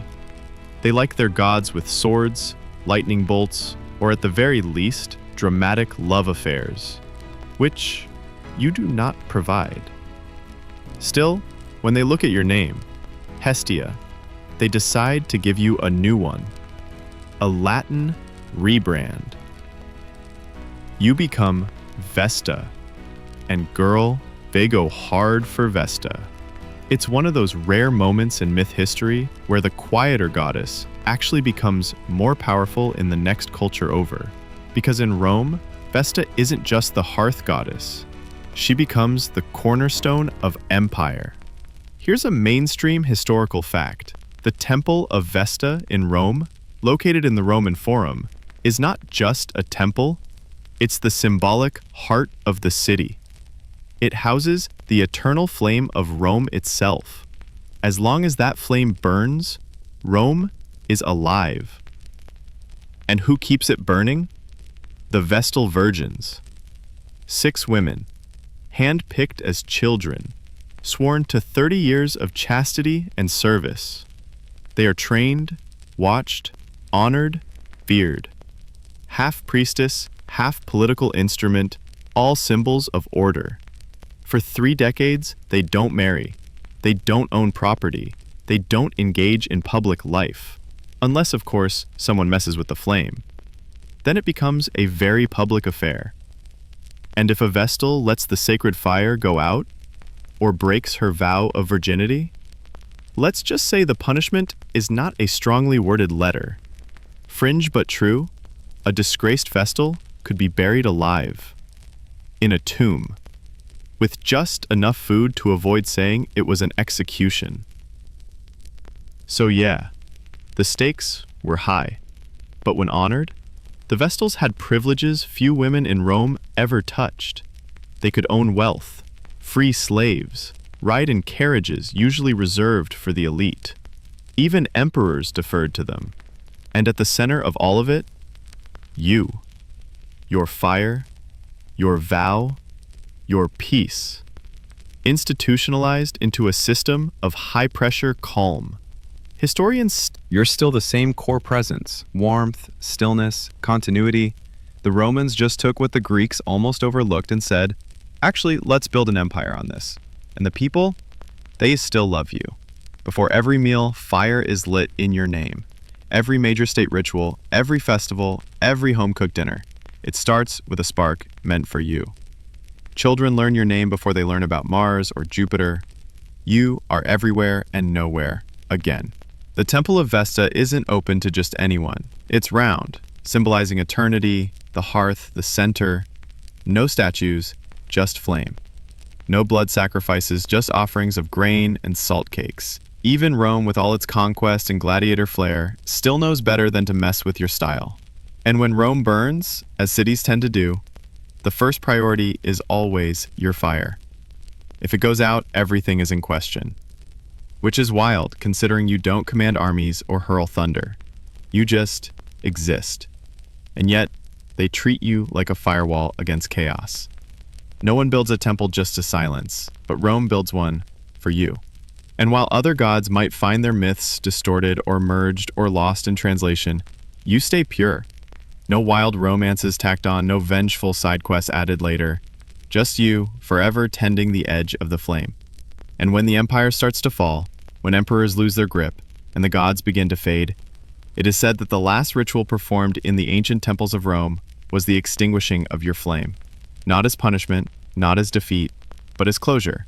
They like their gods with swords, lightning bolts, or at the very least, dramatic love affairs, which you do not provide. Still, when they look at your name, Hestia, they decide to give you a new one, a Latin rebrand. You become Vesta, and girl, they go hard for Vesta. It's one of those rare moments in myth history where the quieter goddess actually becomes more powerful in the next culture over. Because in Rome, Vesta isn't just the hearth goddess. She becomes the cornerstone of empire. Here's a mainstream historical fact. The Temple of Vesta in Rome, located in the Roman Forum, is not just a temple, it's the symbolic heart of the city. It houses the eternal flame of Rome itself. As long as that flame burns, Rome is alive. And who keeps it burning? The Vestal Virgins. 6 women, hand-picked as children, sworn to 30 years of chastity and service. They are trained, watched, honored, feared. Half priestess, half political instrument, all symbols of order. For 3 decades, they don't marry. They don't own property. They don't engage in public life. Unless, of course, someone messes with the flame. Then it becomes a very public affair. And if a Vestal lets the sacred fire go out, or breaks her vow of virginity, let's just say the punishment is not a strongly worded letter. Fringe but true, a disgraced Vestal could be buried alive. In a tomb. With just enough food to avoid saying it was an execution. So yeah, the stakes were high. But when honored, the Vestals had privileges few women in Rome ever touched. They could own wealth, free slaves, ride in carriages usually reserved for the elite. Even emperors deferred to them. And at the center of all of it, you. Your fire, your vow, your peace. Institutionalized into a system of high-pressure calm. Historians... You're still the same core presence, warmth, stillness, continuity. The Romans just took what the Greeks almost overlooked and said, actually, let's build an empire on this. And the people, they still love you. Before every meal, fire is lit in your name. Every major state ritual, every festival, every home-cooked dinner. It starts with a spark meant for you. Children learn your name before they learn about Mars or Jupiter. You are everywhere and nowhere, again. The Temple of Vesta isn't open to just anyone. It's round, symbolizing eternity, the hearth, the center. No statues, just flame. No blood sacrifices, just offerings of grain and salt cakes. Even Rome, with all its conquest and gladiator flair, still knows better than to mess with your style. And when Rome burns, as cities tend to do, the first priority is always your fire. If it goes out, everything is in question. Which is wild, considering you don't command armies or hurl thunder. You just exist. And yet, they treat you like a firewall against chaos. No one builds a temple just to silence, but Rome builds one for you. And while other gods might find their myths distorted or merged or lost in translation, you stay pure. No wild romances tacked on, no vengeful side quests added later. Just you, forever tending the edge of the flame. And when the empire starts to fall, when emperors lose their grip, and the gods begin to fade, it is said that the last ritual performed in the ancient temples of Rome was the extinguishing of your flame. Not as punishment, not as defeat, but as closure,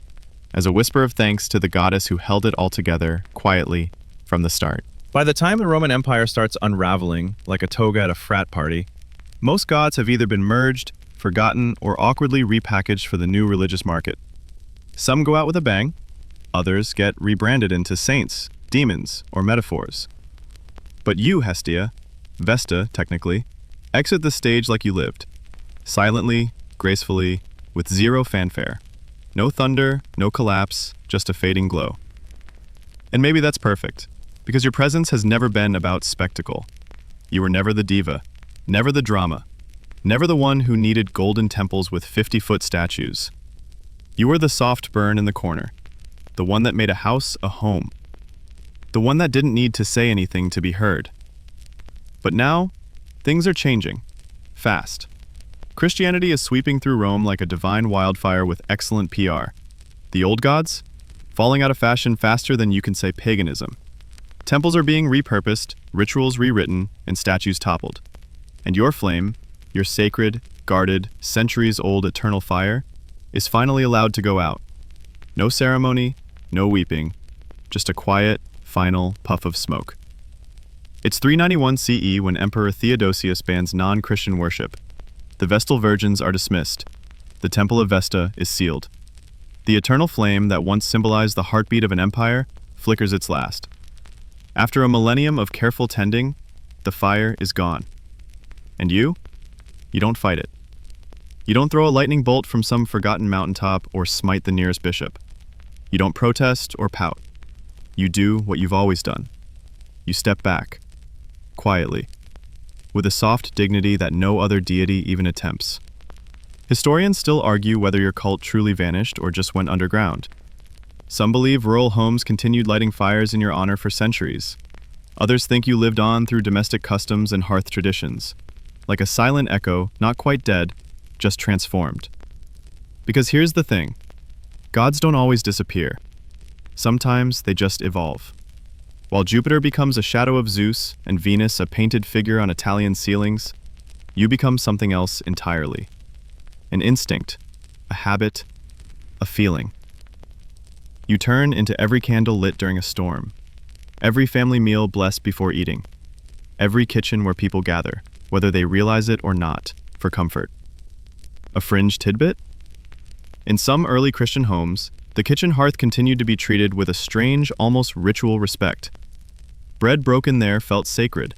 as a whisper of thanks to the goddess who held it all together, quietly, from the start. By the time the Roman Empire starts unraveling, like a toga at a frat party, most gods have either been merged, forgotten, or awkwardly repackaged for the new religious market. Some go out with a bang, others get rebranded into saints, demons, or metaphors. But you, Hestia, Vesta, technically, exit the stage like you lived. Silently, gracefully, with zero fanfare. No thunder, no collapse, just a fading glow. And maybe that's perfect, because your presence has never been about spectacle. You were never the diva, never the drama, never the one who needed golden temples with 50-foot statues. You were the soft burn in the corner, the one that made a house a home, the one that didn't need to say anything to be heard. But now, things are changing, fast. Christianity is sweeping through Rome like a divine wildfire with excellent PR. The old gods? Falling out of fashion faster than you can say paganism. Temples are being repurposed, rituals rewritten, and statues toppled. And your flame, your sacred, guarded, centuries-old eternal fire, is finally allowed to go out. No ceremony, no weeping, just a quiet, final puff of smoke. It's 391 CE when Emperor Theodosius bans non-Christian worship. The Vestal virgins are dismissed. The Temple of Vesta is sealed. The eternal flame that once symbolized the heartbeat of an empire flickers its last. After a millennium of careful tending, the fire is gone. And you don't fight it. You don't throw a lightning bolt from some forgotten mountaintop or smite the nearest bishop. You don't protest or pout. You do what you've always done. You step back, quietly, with a soft dignity that no other deity even attempts. Historians still argue whether your cult truly vanished or just went underground. Some believe rural homes continued lighting fires in your honor for centuries. Others think you lived on through domestic customs and hearth traditions, like a silent echo, not quite dead, just transformed. Because here's the thing, gods don't always disappear. Sometimes they just evolve. While Jupiter becomes a shadow of Zeus and Venus a painted figure on Italian ceilings, you become something else entirely. An instinct, a habit, a feeling. You turn into every candle lit during a storm, every family meal blessed before eating, every kitchen where people gather, whether they realize it or not, for comfort. A fringe tidbit? In some early Christian homes, the kitchen hearth continued to be treated with a strange, almost ritual respect. Bread broken there felt sacred.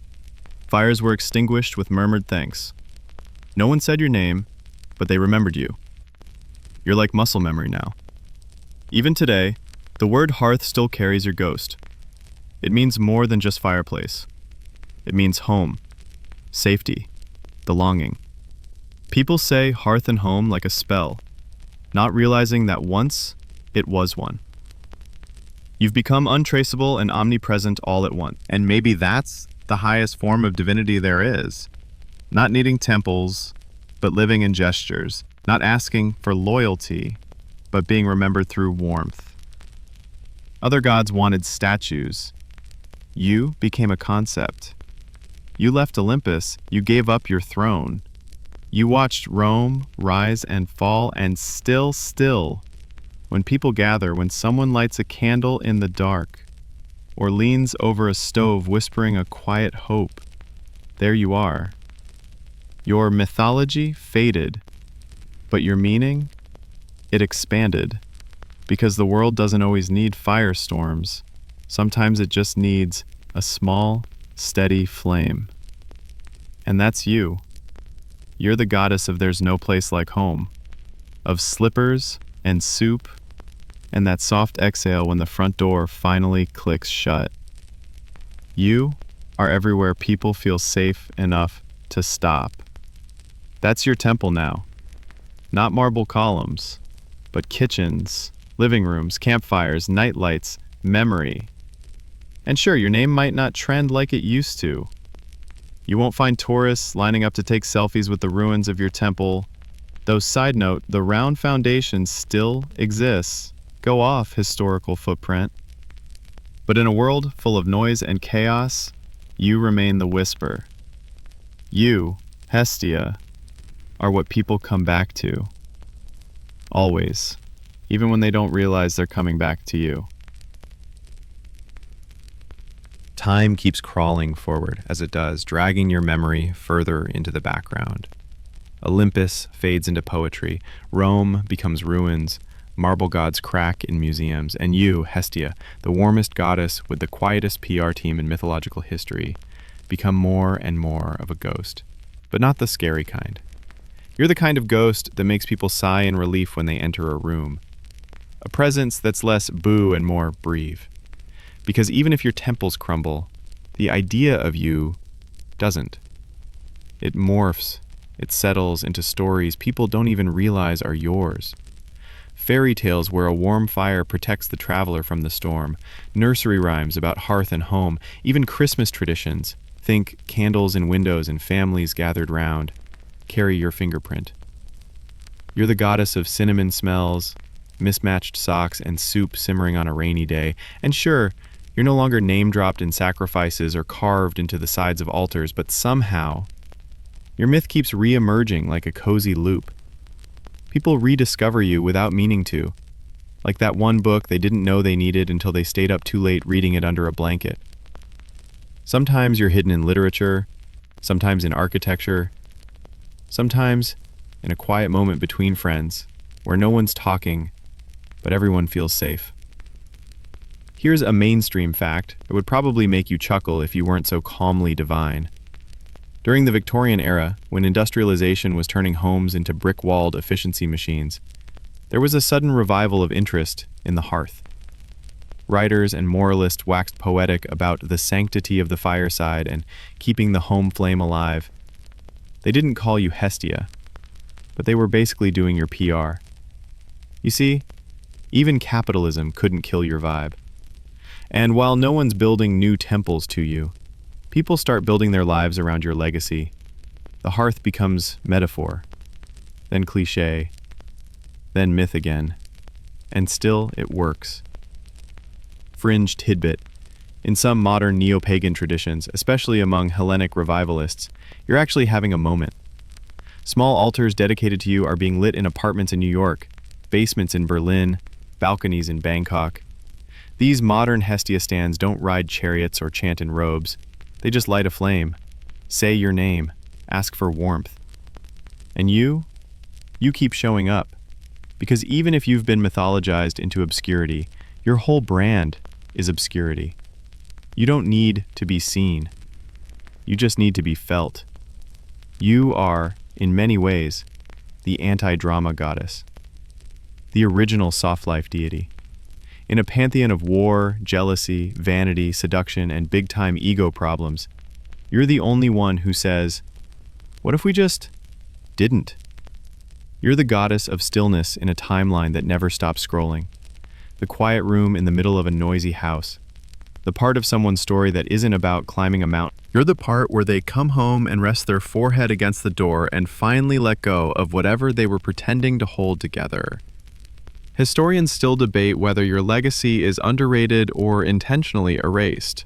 Fires were extinguished with murmured thanks. No one said your name, but they remembered you. You're like muscle memory now. Even today, the word hearth still carries your ghost. It means more than just fireplace. It means home, safety, belonging. People say hearth and home like a spell, not realizing that once, it was one. You've become untraceable and omnipresent all at once. And maybe that's the highest form of divinity there is. Not needing temples, but living in gestures. Not asking for loyalty, but being remembered through warmth. Other gods wanted statues. You became a concept. You left Olympus, you gave up your throne. You watched Rome rise and fall, and still, when people gather, when someone lights a candle in the dark, or leans over a stove whispering a quiet hope, there you are. Your mythology faded, but your meaning, it expanded. Because the world doesn't always need firestorms. Sometimes it just needs a small, steady flame. And that's you. You're the goddess of there's no place like home, of slippers and soup, and that soft exhale when the front door finally clicks shut. You are everywhere people feel safe enough to stop. That's your temple now. Not marble columns, but kitchens, living rooms, campfires, night lights, memory. And sure, your name might not trend like it used to. You won't find tourists lining up to take selfies with the ruins of your temple. Though, side note, the round foundation still exists. Go off, historical footprint. But in a world full of noise and chaos, you remain the whisper. You, Hestia, are what people come back to. Always. Even when they don't realize they're coming back to you. Time keeps crawling forward, as it does, dragging your memory further into the background. Olympus fades into poetry, Rome becomes ruins, marble gods crack in museums, and you, Hestia, the warmest goddess with the quietest PR team in mythological history, become more and more of a ghost. But not the scary kind. You're the kind of ghost that makes people sigh in relief when they enter a room. A presence that's less boo and more breathe. Because even if your temples crumble, the idea of you doesn't. It morphs. It settles into stories people don't even realize are yours. Fairy tales where a warm fire protects the traveler from the storm. Nursery rhymes about hearth and home. Even Christmas traditions. Think candles in windows and families gathered round. Carry your fingerprint. You're the goddess of cinnamon smells, mismatched socks, and soup simmering on a rainy day. And sure, you're no longer name-dropped in sacrifices or carved into the sides of altars, but somehow, your myth keeps re-emerging like a cozy loop. People rediscover you without meaning to, like that one book they didn't know they needed until they stayed up too late reading it under a blanket. Sometimes you're hidden in literature, sometimes in architecture, sometimes in a quiet moment between friends, where no one's talking, but everyone feels safe. Here's a mainstream fact that would probably make you chuckle if you weren't so calmly divine. During the Victorian era, when industrialization was turning homes into brick-walled efficiency machines, there was a sudden revival of interest in the hearth. Writers and moralists waxed poetic about the sanctity of the fireside and keeping the home flame alive. They didn't call you Hestia, but they were basically doing your PR. You see, even capitalism couldn't kill your vibe. And while no one's building new temples to you, people start building their lives around your legacy. The hearth becomes metaphor, then cliché, then myth again, and still it works. Fringe tidbit. In some modern neo-pagan traditions, especially among Hellenic revivalists, you're actually having a moment. Small altars dedicated to you are being lit in apartments in New York, basements in Berlin, balconies in Bangkok. These modern Hestia stands don't ride chariots or chant in robes. They just light a flame, say your name, ask for warmth. And you keep showing up. Because even if you've been mythologized into obscurity, your whole brand is obscurity. You don't need to be seen. You just need to be felt. You are, in many ways, the anti-drama goddess. The original soft life deity. In a pantheon of war, jealousy, vanity, seduction, and big-time ego problems, you're the only one who says, what if we just didn't? You're the goddess of stillness in a timeline that never stops scrolling. The quiet room in the middle of a noisy house. The part of someone's story that isn't about climbing a mountain. You're the part where they come home and rest their forehead against the door and finally let go of whatever they were pretending to hold together. Historians still debate whether your legacy is underrated or intentionally erased.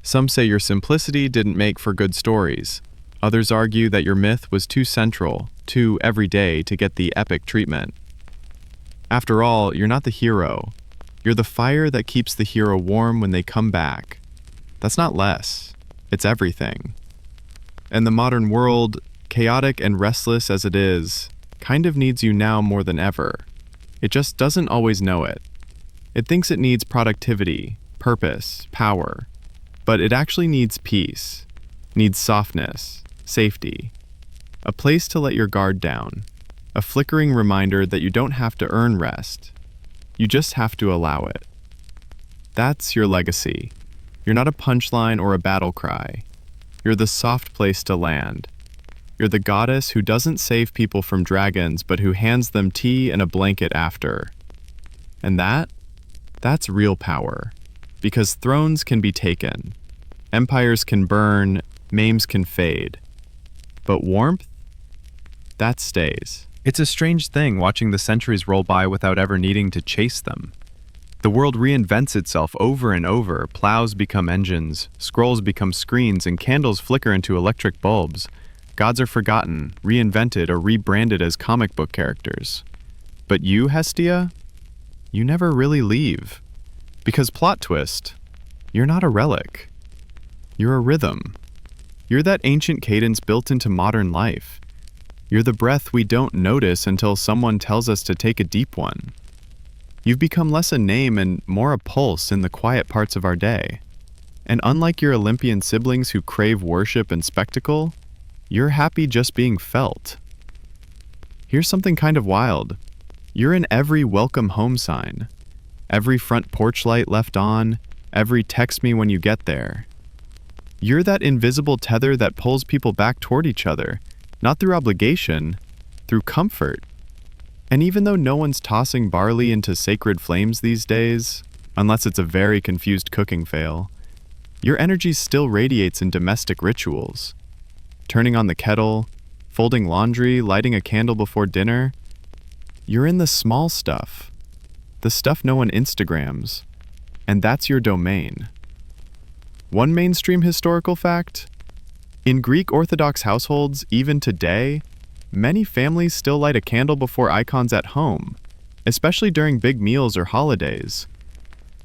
Some say your simplicity didn't make for good stories. Others argue that your myth was too central, too everyday to get the epic treatment. After all, you're not the hero. You're the fire that keeps the hero warm when they come back. That's not less. It's everything. And the modern world, chaotic and restless as it is, kind of needs you now more than ever. It just doesn't always know it. It thinks it needs productivity, purpose, power, but it actually needs peace, needs softness, safety, a place to let your guard down, a flickering reminder that you don't have to earn rest. You just have to allow it. That's your legacy. You're not a punchline or a battle cry. You're the soft place to land. You're the goddess who doesn't save people from dragons, but who hands them tea and a blanket after. And that's real power. Because thrones can be taken. Empires can burn, mames can fade. But warmth? That stays. It's a strange thing watching the centuries roll by without ever needing to chase them. The world reinvents itself over and over. Plows become engines, scrolls become screens, and candles flicker into electric bulbs. Gods are forgotten, reinvented, or rebranded as comic book characters. But you, Hestia, you never really leave. Because plot twist, you're not a relic. You're a rhythm. You're that ancient cadence built into modern life. You're the breath we don't notice until someone tells us to take a deep one. You've become less a name and more a pulse in the quiet parts of our day. And unlike your Olympian siblings who crave worship and spectacle, you're happy just being felt. Here's something kind of wild. You're in every welcome home sign, every front porch light left on, every text me when you get there. You're that invisible tether that pulls people back toward each other, not through obligation, through comfort. And even though no one's tossing barley into sacred flames these days, unless it's a very confused cooking fail, your energy still radiates in domestic rituals. Turning on the kettle, folding laundry, lighting a candle before dinner. You're in the small stuff, the stuff no one Instagrams, and that's your domain. One mainstream historical fact: in Greek Orthodox households, even today, many families still light a candle before icons at home, especially during big meals or holidays.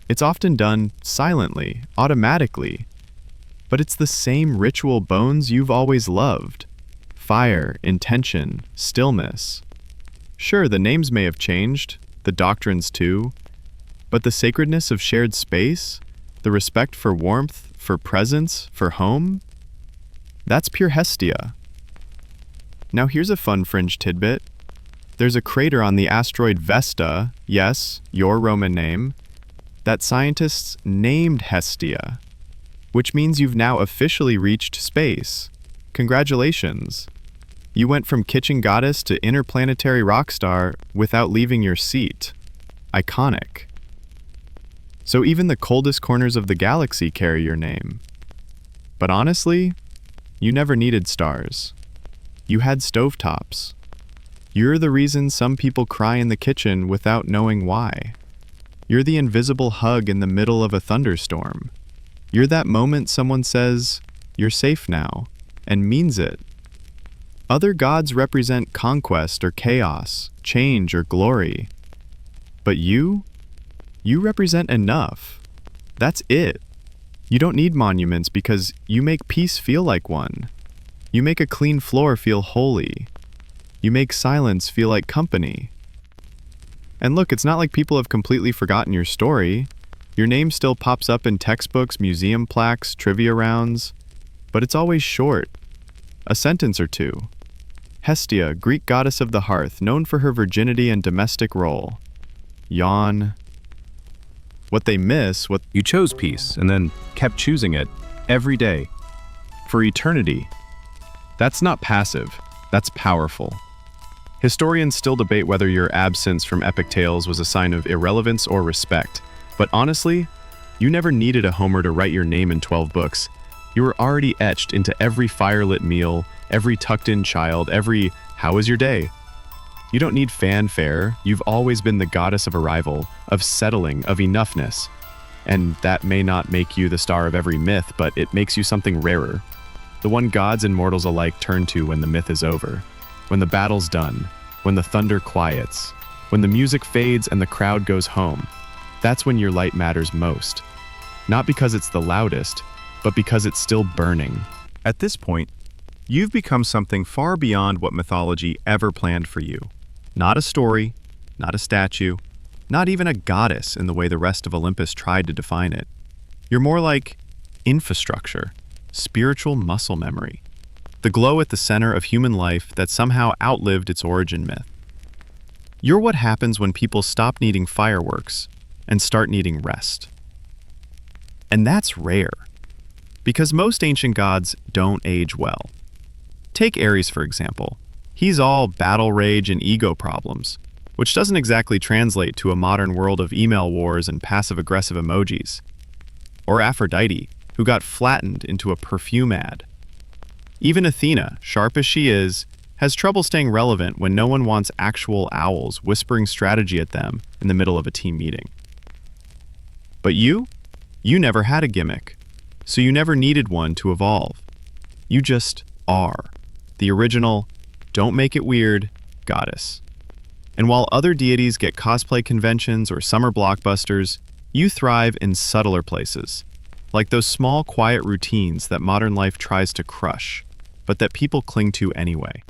It's often done silently, automatically, but it's the same ritual bones you've always loved: fire, intention, stillness. Sure, the names may have changed, the doctrines too, but the sacredness of shared space, the respect for warmth, for presence, for home, that's pure Hestia. Now here's a fun fringe tidbit. There's a crater on the asteroid Vesta, yes, your Roman name, that scientists named Hestia, which means you've now officially reached space. Congratulations. You went from kitchen goddess to interplanetary rock star without leaving your seat. Iconic. So even the coldest corners of the galaxy carry your name. But honestly, you never needed stars. You had stovetops. You're the reason some people cry in the kitchen without knowing why. You're the invisible hug in the middle of a thunderstorm. You're that moment someone says, "You're safe now," and means it. Other gods represent conquest or chaos, change or glory. But you represent enough. That's it. You don't need monuments because you make peace feel like one. You make a clean floor feel holy. You make silence feel like company. And look, it's not like people have completely forgotten your story. Your name still pops up in textbooks, museum plaques, trivia rounds, but it's always short. A sentence or two. Hestia, Greek goddess of the hearth, known for her virginity and domestic role. Yawn. What they miss, what You chose peace and then kept choosing it every day for eternity. That's not passive, that's powerful. Historians still debate whether your absence from epic tales was a sign of irrelevance or respect. But honestly, you never needed a Homer to write your name in 12 books. You were already etched into every firelit meal, every tucked-in child, every "how was your day?" You don't need fanfare. You've always been the goddess of arrival, of settling, of enoughness. And that may not make you the star of every myth, but it makes you something rarer. The one gods and mortals alike turn to when the myth is over. When the battle's done. When the thunder quiets. When the music fades and the crowd goes home. That's when your light matters most. Not because it's the loudest, but because it's still burning. At this point, you've become something far beyond what mythology ever planned for you. Not a story, not a statue, not even a goddess in the way the rest of Olympus tried to define it. You're more like infrastructure, spiritual muscle memory, the glow at the center of human life that somehow outlived its origin myth. You're what happens when people stop needing fireworks and start needing rest. And that's rare, because most ancient gods don't age well. Take Ares, for example. He's all battle rage and ego problems, which doesn't exactly translate to a modern world of email wars and passive-aggressive emojis. Or Aphrodite, who got flattened into a perfume ad. Even Athena, sharp as she is, has trouble staying relevant when no one wants actual owls whispering strategy at them in the middle of a team meeting. But you never had a gimmick, so you never needed one to evolve. You just are, the original, don't make it weird, goddess. And while other deities get cosplay conventions or summer blockbusters, you thrive in subtler places, like those small, quiet routines that modern life tries to crush, but that people cling to anyway.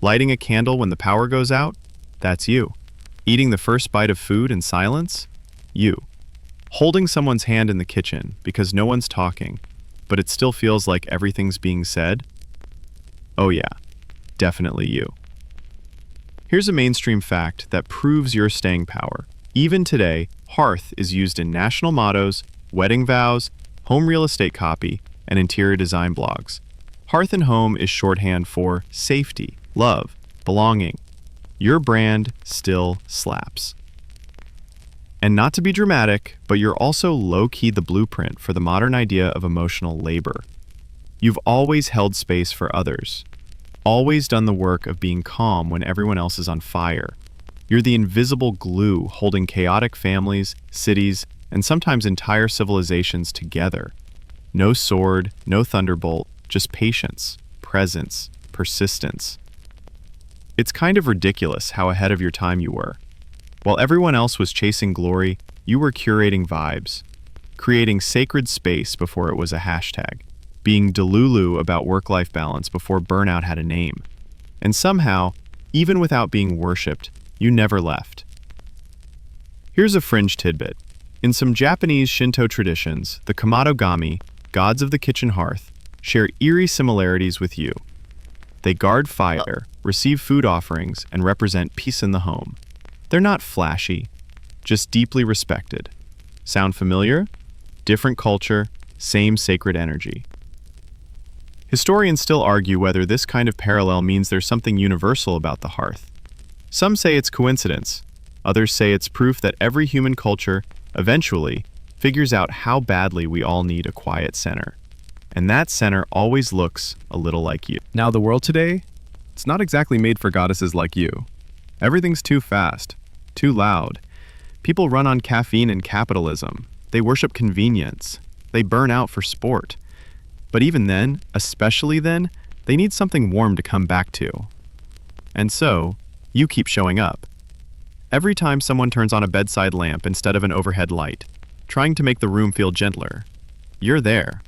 Lighting a candle when the power goes out? That's you. Eating the first bite of food in silence? You. Holding someone's hand in the kitchen because no one's talking, but it still feels like everything's being said? Oh yeah, definitely you. Here's a mainstream fact that proves your staying power. Even today, hearth is used in national mottos, wedding vows, home real estate copy, and interior design blogs. Hearth and home is shorthand for safety, love, belonging. Your brand still slaps. And not to be dramatic, but you're also low-key the blueprint for the modern idea of emotional labor. You've always held space for others, always done the work of being calm when everyone else is on fire. You're the invisible glue holding chaotic families, cities, and sometimes entire civilizations together. No sword, no thunderbolt, just patience, presence, persistence. It's kind of ridiculous how ahead of your time you were. While everyone else was chasing glory, you were curating vibes, creating sacred space before it was a hashtag, being delulu about work-life balance before burnout had a name. And somehow, even without being worshipped, you never left. Here's a fringe tidbit. In some Japanese Shinto traditions, the Kamadogami, gods of the kitchen hearth, share eerie similarities with you. They guard fire, receive food offerings, and represent peace in the home. They're not flashy, just deeply respected. Sound familiar? Different culture, same sacred energy. Historians still argue whether this kind of parallel means there's something universal about the hearth. Some say it's coincidence. Others say it's proof that every human culture, eventually, figures out how badly we all need a quiet center. And that center always looks a little like you. Now the world today, it's not exactly made for goddesses like you. Everything's too fast, too loud. People run on caffeine and capitalism. They worship convenience. They burn out for sport. But even then, especially then, they need something warm to come back to. And so, you keep showing up. Every time someone turns on a bedside lamp instead of an overhead light, trying to make the room feel gentler, you're there.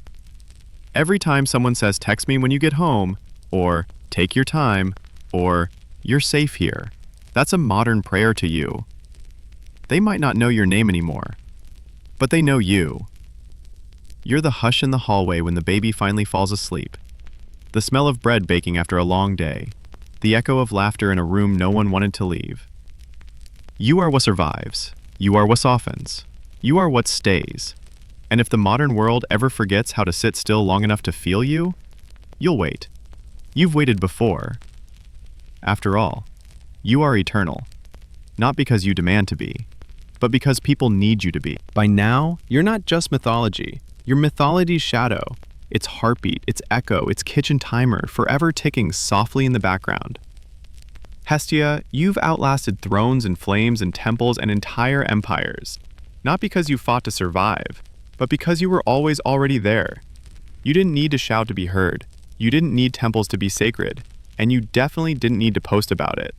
Every time someone says, "Text me when you get home," or "Take your time," or "You're safe here," that's a modern prayer to you. They might not know your name anymore, but they know you. You're the hush in the hallway when the baby finally falls asleep, the smell of bread baking after a long day, the echo of laughter in a room no one wanted to leave. You are what survives. You are what softens. You are what stays. And if the modern world ever forgets how to sit still long enough to feel you, you'll wait. You've waited before. After all, you are eternal. Not because you demand to be, but because people need you to be. By now, you're not just mythology. You're mythology's shadow. Its heartbeat, its echo, its kitchen timer, forever ticking softly in the background. Hestia, you've outlasted thrones and flames and temples and entire empires. Not because you fought to survive, but because you were always already there. You didn't need to shout to be heard. You didn't need temples to be sacred. And you definitely didn't need to post about it.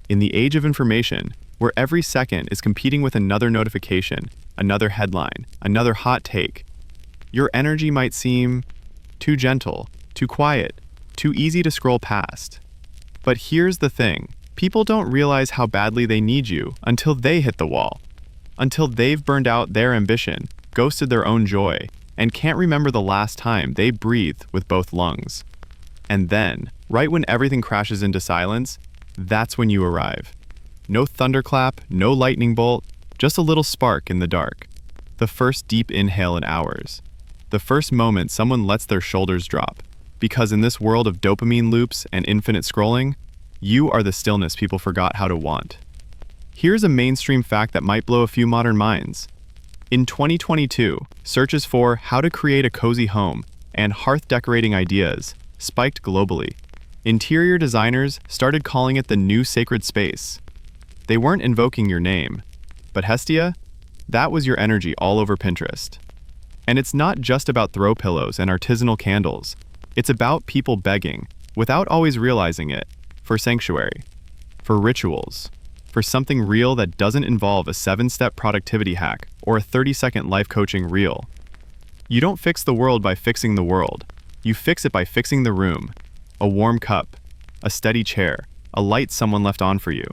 In the age of information, where every second is competing with another notification, another headline, another hot take, your energy might seem too gentle, too quiet, too easy to scroll past. But here's the thing. People don't realize how badly they need you until they hit the wall. Until they've burned out their ambition, ghosted their own joy, and can't remember the last time they breathed with both lungs. And then, right when everything crashes into silence, that's when you arrive. No thunderclap, no lightning bolt, just a little spark in the dark. The first deep inhale in hours. The first moment someone lets their shoulders drop. Because in this world of dopamine loops and infinite scrolling, you are the stillness people forgot how to want. Here's a mainstream fact that might blow a few modern minds. In 2022, searches for how to create a cozy home and hearth decorating ideas spiked globally. Interior designers started calling it the new sacred space. They weren't invoking your name, but Hestia, that was your energy all over Pinterest. And it's not just about throw pillows and artisanal candles. It's about people begging, without always realizing it, for sanctuary, for rituals, for something real that doesn't involve a 7-step productivity hack or a 30-second life coaching reel. You don't fix the world by fixing the world. You fix it by fixing the room. A warm cup, a steady chair, a light someone left on for you.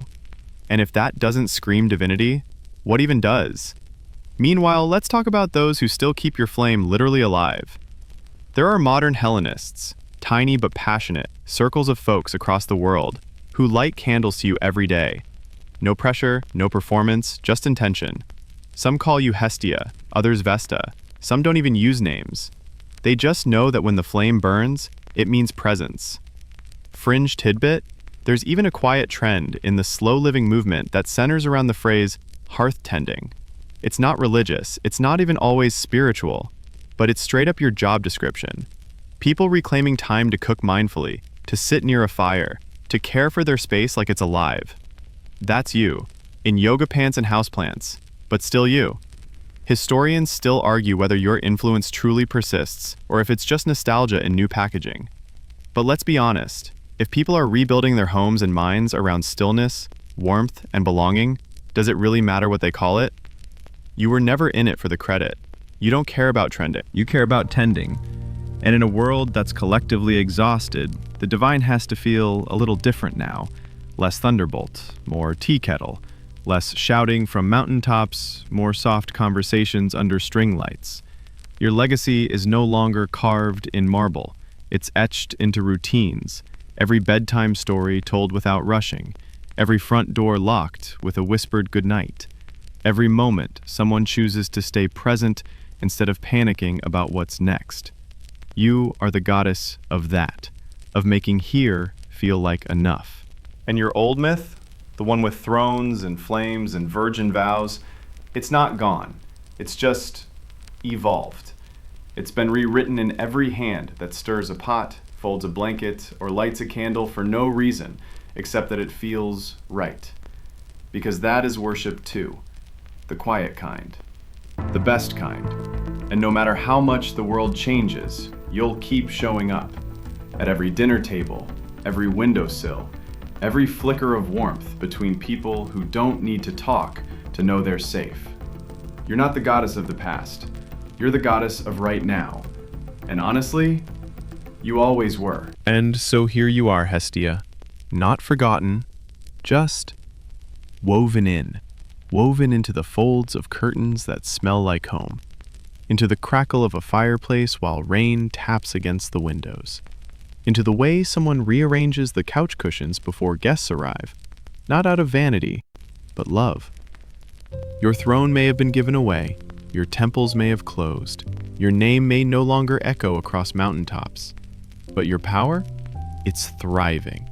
And if that doesn't scream divinity, what even does? Meanwhile, let's talk about those who still keep your flame literally alive. There are modern Hellenists, tiny but passionate, circles of folks across the world who light candles to you every day. No pressure, no performance, just intention. Some call you Hestia, others Vesta. Some don't even use names. They just know that when the flame burns, it means presence. Fringe tidbit, there's even a quiet trend in the slow-living movement that centers around the phrase hearth tending. It's not religious, it's not even always spiritual, but it's straight up your job description. People reclaiming time to cook mindfully, to sit near a fire, to care for their space like it's alive. That's you, in yoga pants and houseplants, but still you. Historians still argue whether your influence truly persists or if it's just nostalgia in new packaging. But let's be honest, if people are rebuilding their homes and minds around stillness, warmth, and belonging, does it really matter what they call it? You were never in it for the credit. You don't care about trending. You care about tending. And in a world that's collectively exhausted, the divine has to feel a little different now. Less thunderbolt, more tea kettle, less shouting from mountaintops, more soft conversations under string lights. Your legacy is no longer carved in marble. It's etched into routines. Every bedtime story told without rushing. Every front door locked with a whispered goodnight. Every moment someone chooses to stay present instead of panicking about what's next. You are the goddess of that, of making here feel like enough. And your old myth, the one with thrones and flames and virgin vows, it's not gone. It's just evolved. It's been rewritten in every hand that stirs a pot, folds a blanket, or lights a candle for no reason except that it feels right. Because that is worship too. The quiet kind. The best kind. And no matter how much the world changes, you'll keep showing up. At every dinner table, every windowsill, every flicker of warmth between people who don't need to talk to know they're safe. You're not the goddess of the past. You're the goddess of right now. And honestly, you always were. And so here you are, Hestia. Not forgotten, just woven in. Woven into the folds of curtains that smell like home. Into the crackle of a fireplace while rain taps against the windows. Into the way someone rearranges the couch cushions before guests arrive, not out of vanity, but love. Your throne may have been given away, your temples may have closed, your name may no longer echo across mountaintops, but your power, it's thriving.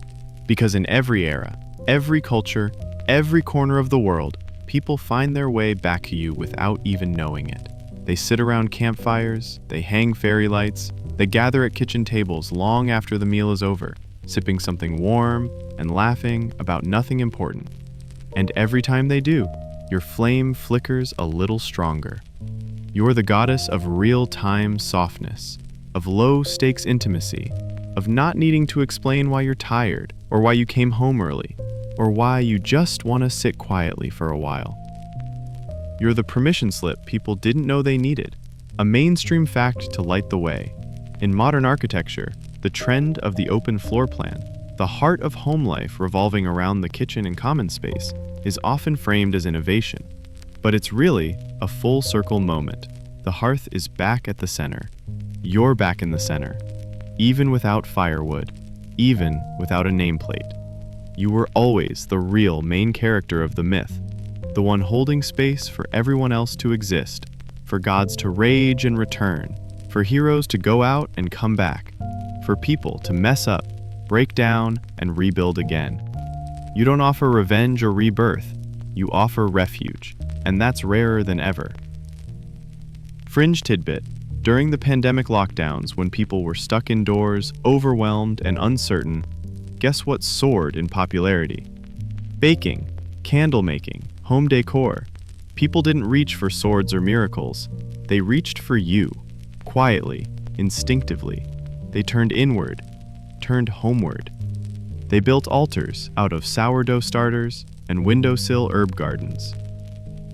Because in every era, every culture, every corner of the world, people find their way back to you without even knowing it. They sit around campfires, they hang fairy lights, they gather at kitchen tables long after the meal is over, sipping something warm and laughing about nothing important. And every time they do, your flame flickers a little stronger. You're the goddess of real-time softness, of low-stakes intimacy, of not needing to explain why you're tired, or why you came home early, or why you just want to sit quietly for a while. You're the permission slip people didn't know they needed, a mainstream fact to light the way. In modern architecture, the trend of the open floor plan, the heart of home life revolving around the kitchen and common space, is often framed as innovation. But it's really a full circle moment. The hearth is back at the center. You're back in the center. Even without firewood, even without a nameplate. You were always the real main character of the myth, the one holding space for everyone else to exist, for gods to rage and return, for heroes to go out and come back, for people to mess up, break down, and rebuild again. You don't offer revenge or rebirth, you offer refuge, and that's rarer than ever. Fringe tidbit. During the pandemic lockdowns, when people were stuck indoors, overwhelmed, and uncertain, guess what soared in popularity? Baking, candle making, home decor. People didn't reach for swords or miracles. They reached for you, quietly, instinctively. They turned inward, turned homeward. They built altars out of sourdough starters and windowsill herb gardens.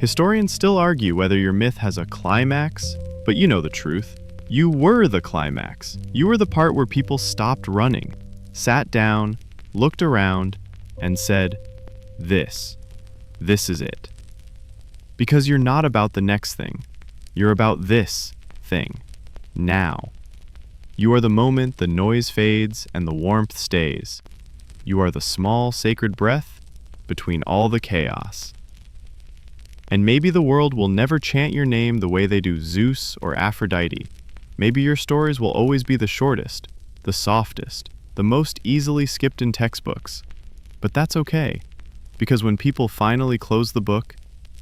Historians still argue whether your myth has a climax, but you know the truth. You were the climax. You were the part where people stopped running, sat down, looked around, and said, This is it. Because you're not about the next thing. You're about this thing, now. You are the moment the noise fades and the warmth stays. You are the small sacred breath between all the chaos. And maybe the world will never chant your name the way they do Zeus or Aphrodite. Maybe your stories will always be the shortest, the softest, the most easily skipped in textbooks. But that's okay, because when people finally close the book,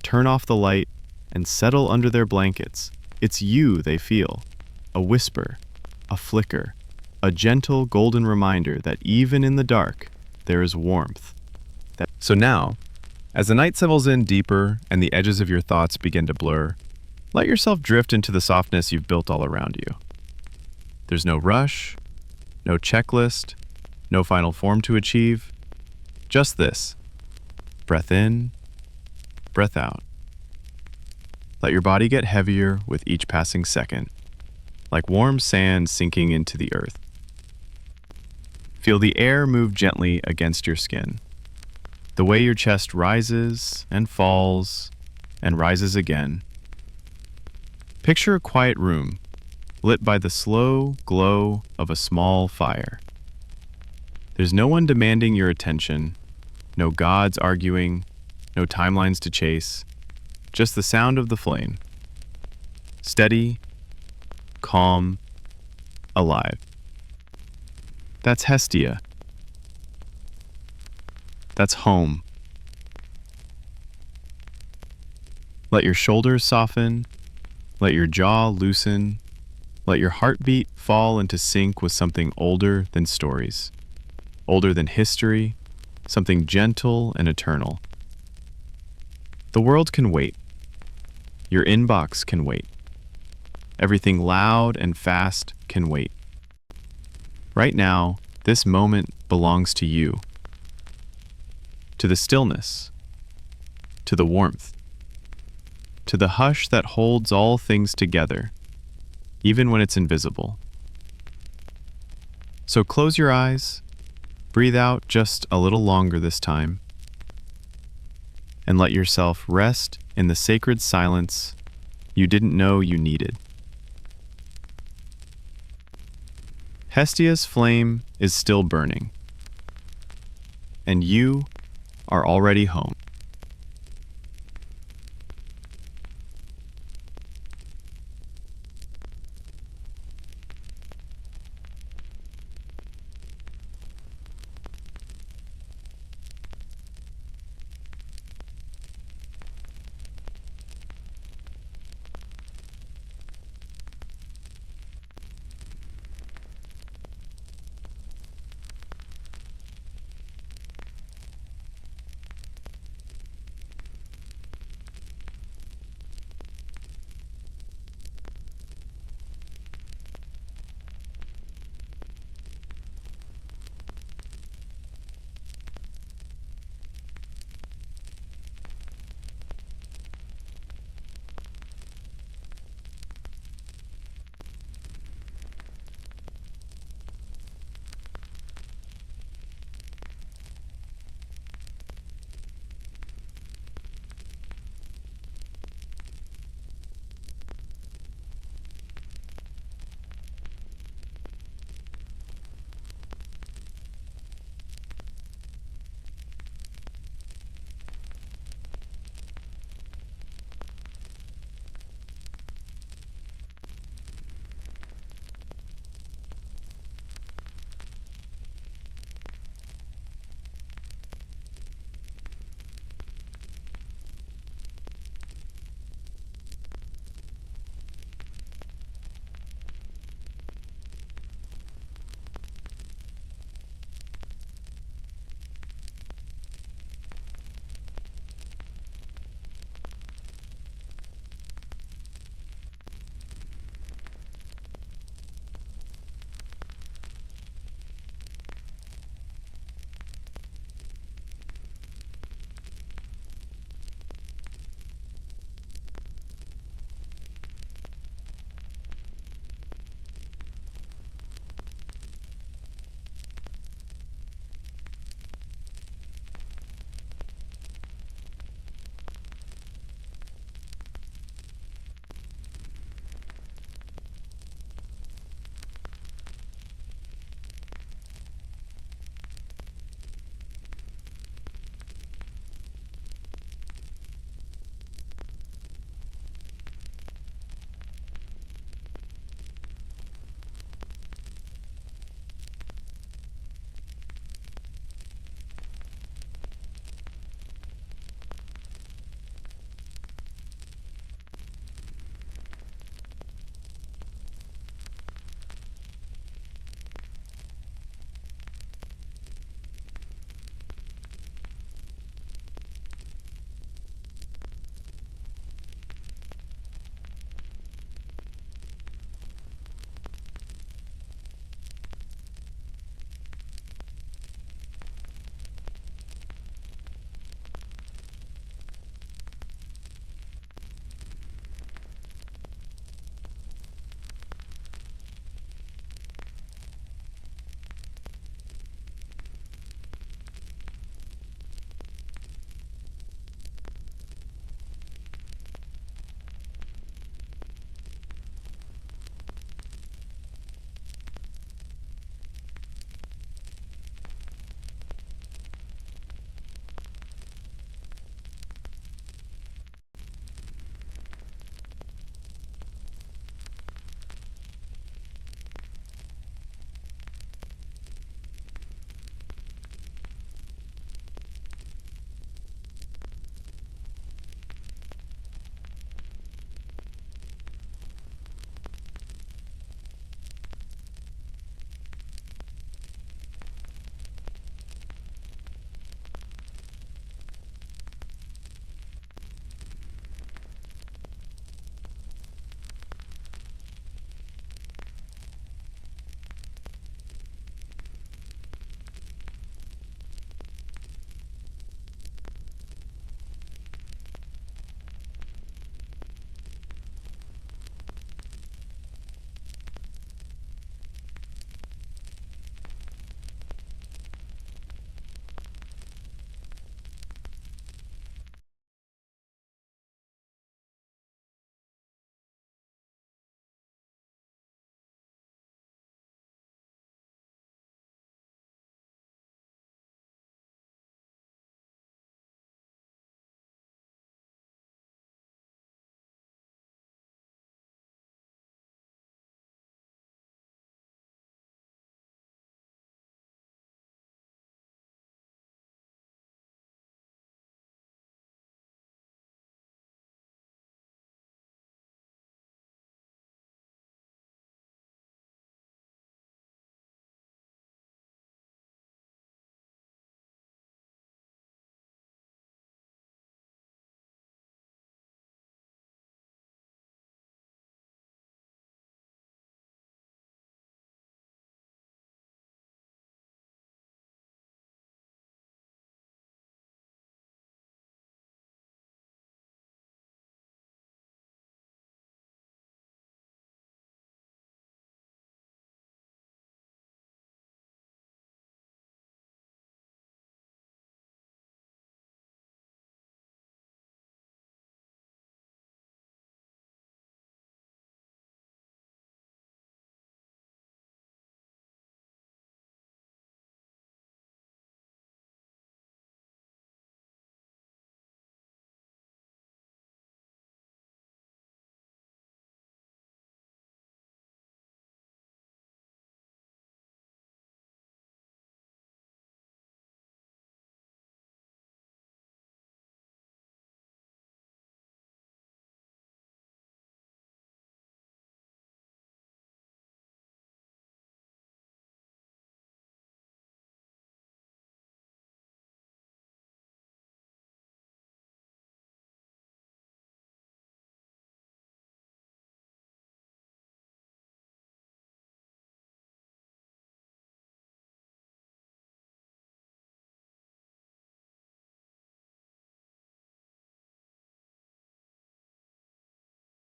turn off the light, and settle under their blankets, it's you they feel. A whisper, a flicker, a gentle golden reminder that even in the dark, there is warmth. So now, as the night settles in deeper and the edges of your thoughts begin to blur, let yourself drift into the softness you've built all around you. There's no rush, no checklist, no final form to achieve. Just this. Breath in, breath out. Let your body get heavier with each passing second, like warm sand sinking into the earth. Feel the air move gently against your skin, the way your chest rises and falls and rises again. Picture a quiet room, lit by the slow glow of a small fire. There's no one demanding your attention, no gods arguing, no timelines to chase, just the sound of the flame. Steady, calm, alive. That's Hestia. That's home. Let your shoulders soften. Let your jaw loosen. Let your heartbeat fall into sync with something older than stories, older than history, something gentle and eternal. The world can wait. Your inbox can wait. Everything loud and fast can wait. Right now, this moment belongs to you, to the stillness, to the warmth, to the hush that holds all things together, even when it's invisible. So close your eyes, breathe out just a little longer this time, and let yourself rest in the sacred silence you didn't know you needed. Hestia's flame is still burning, and you are already home.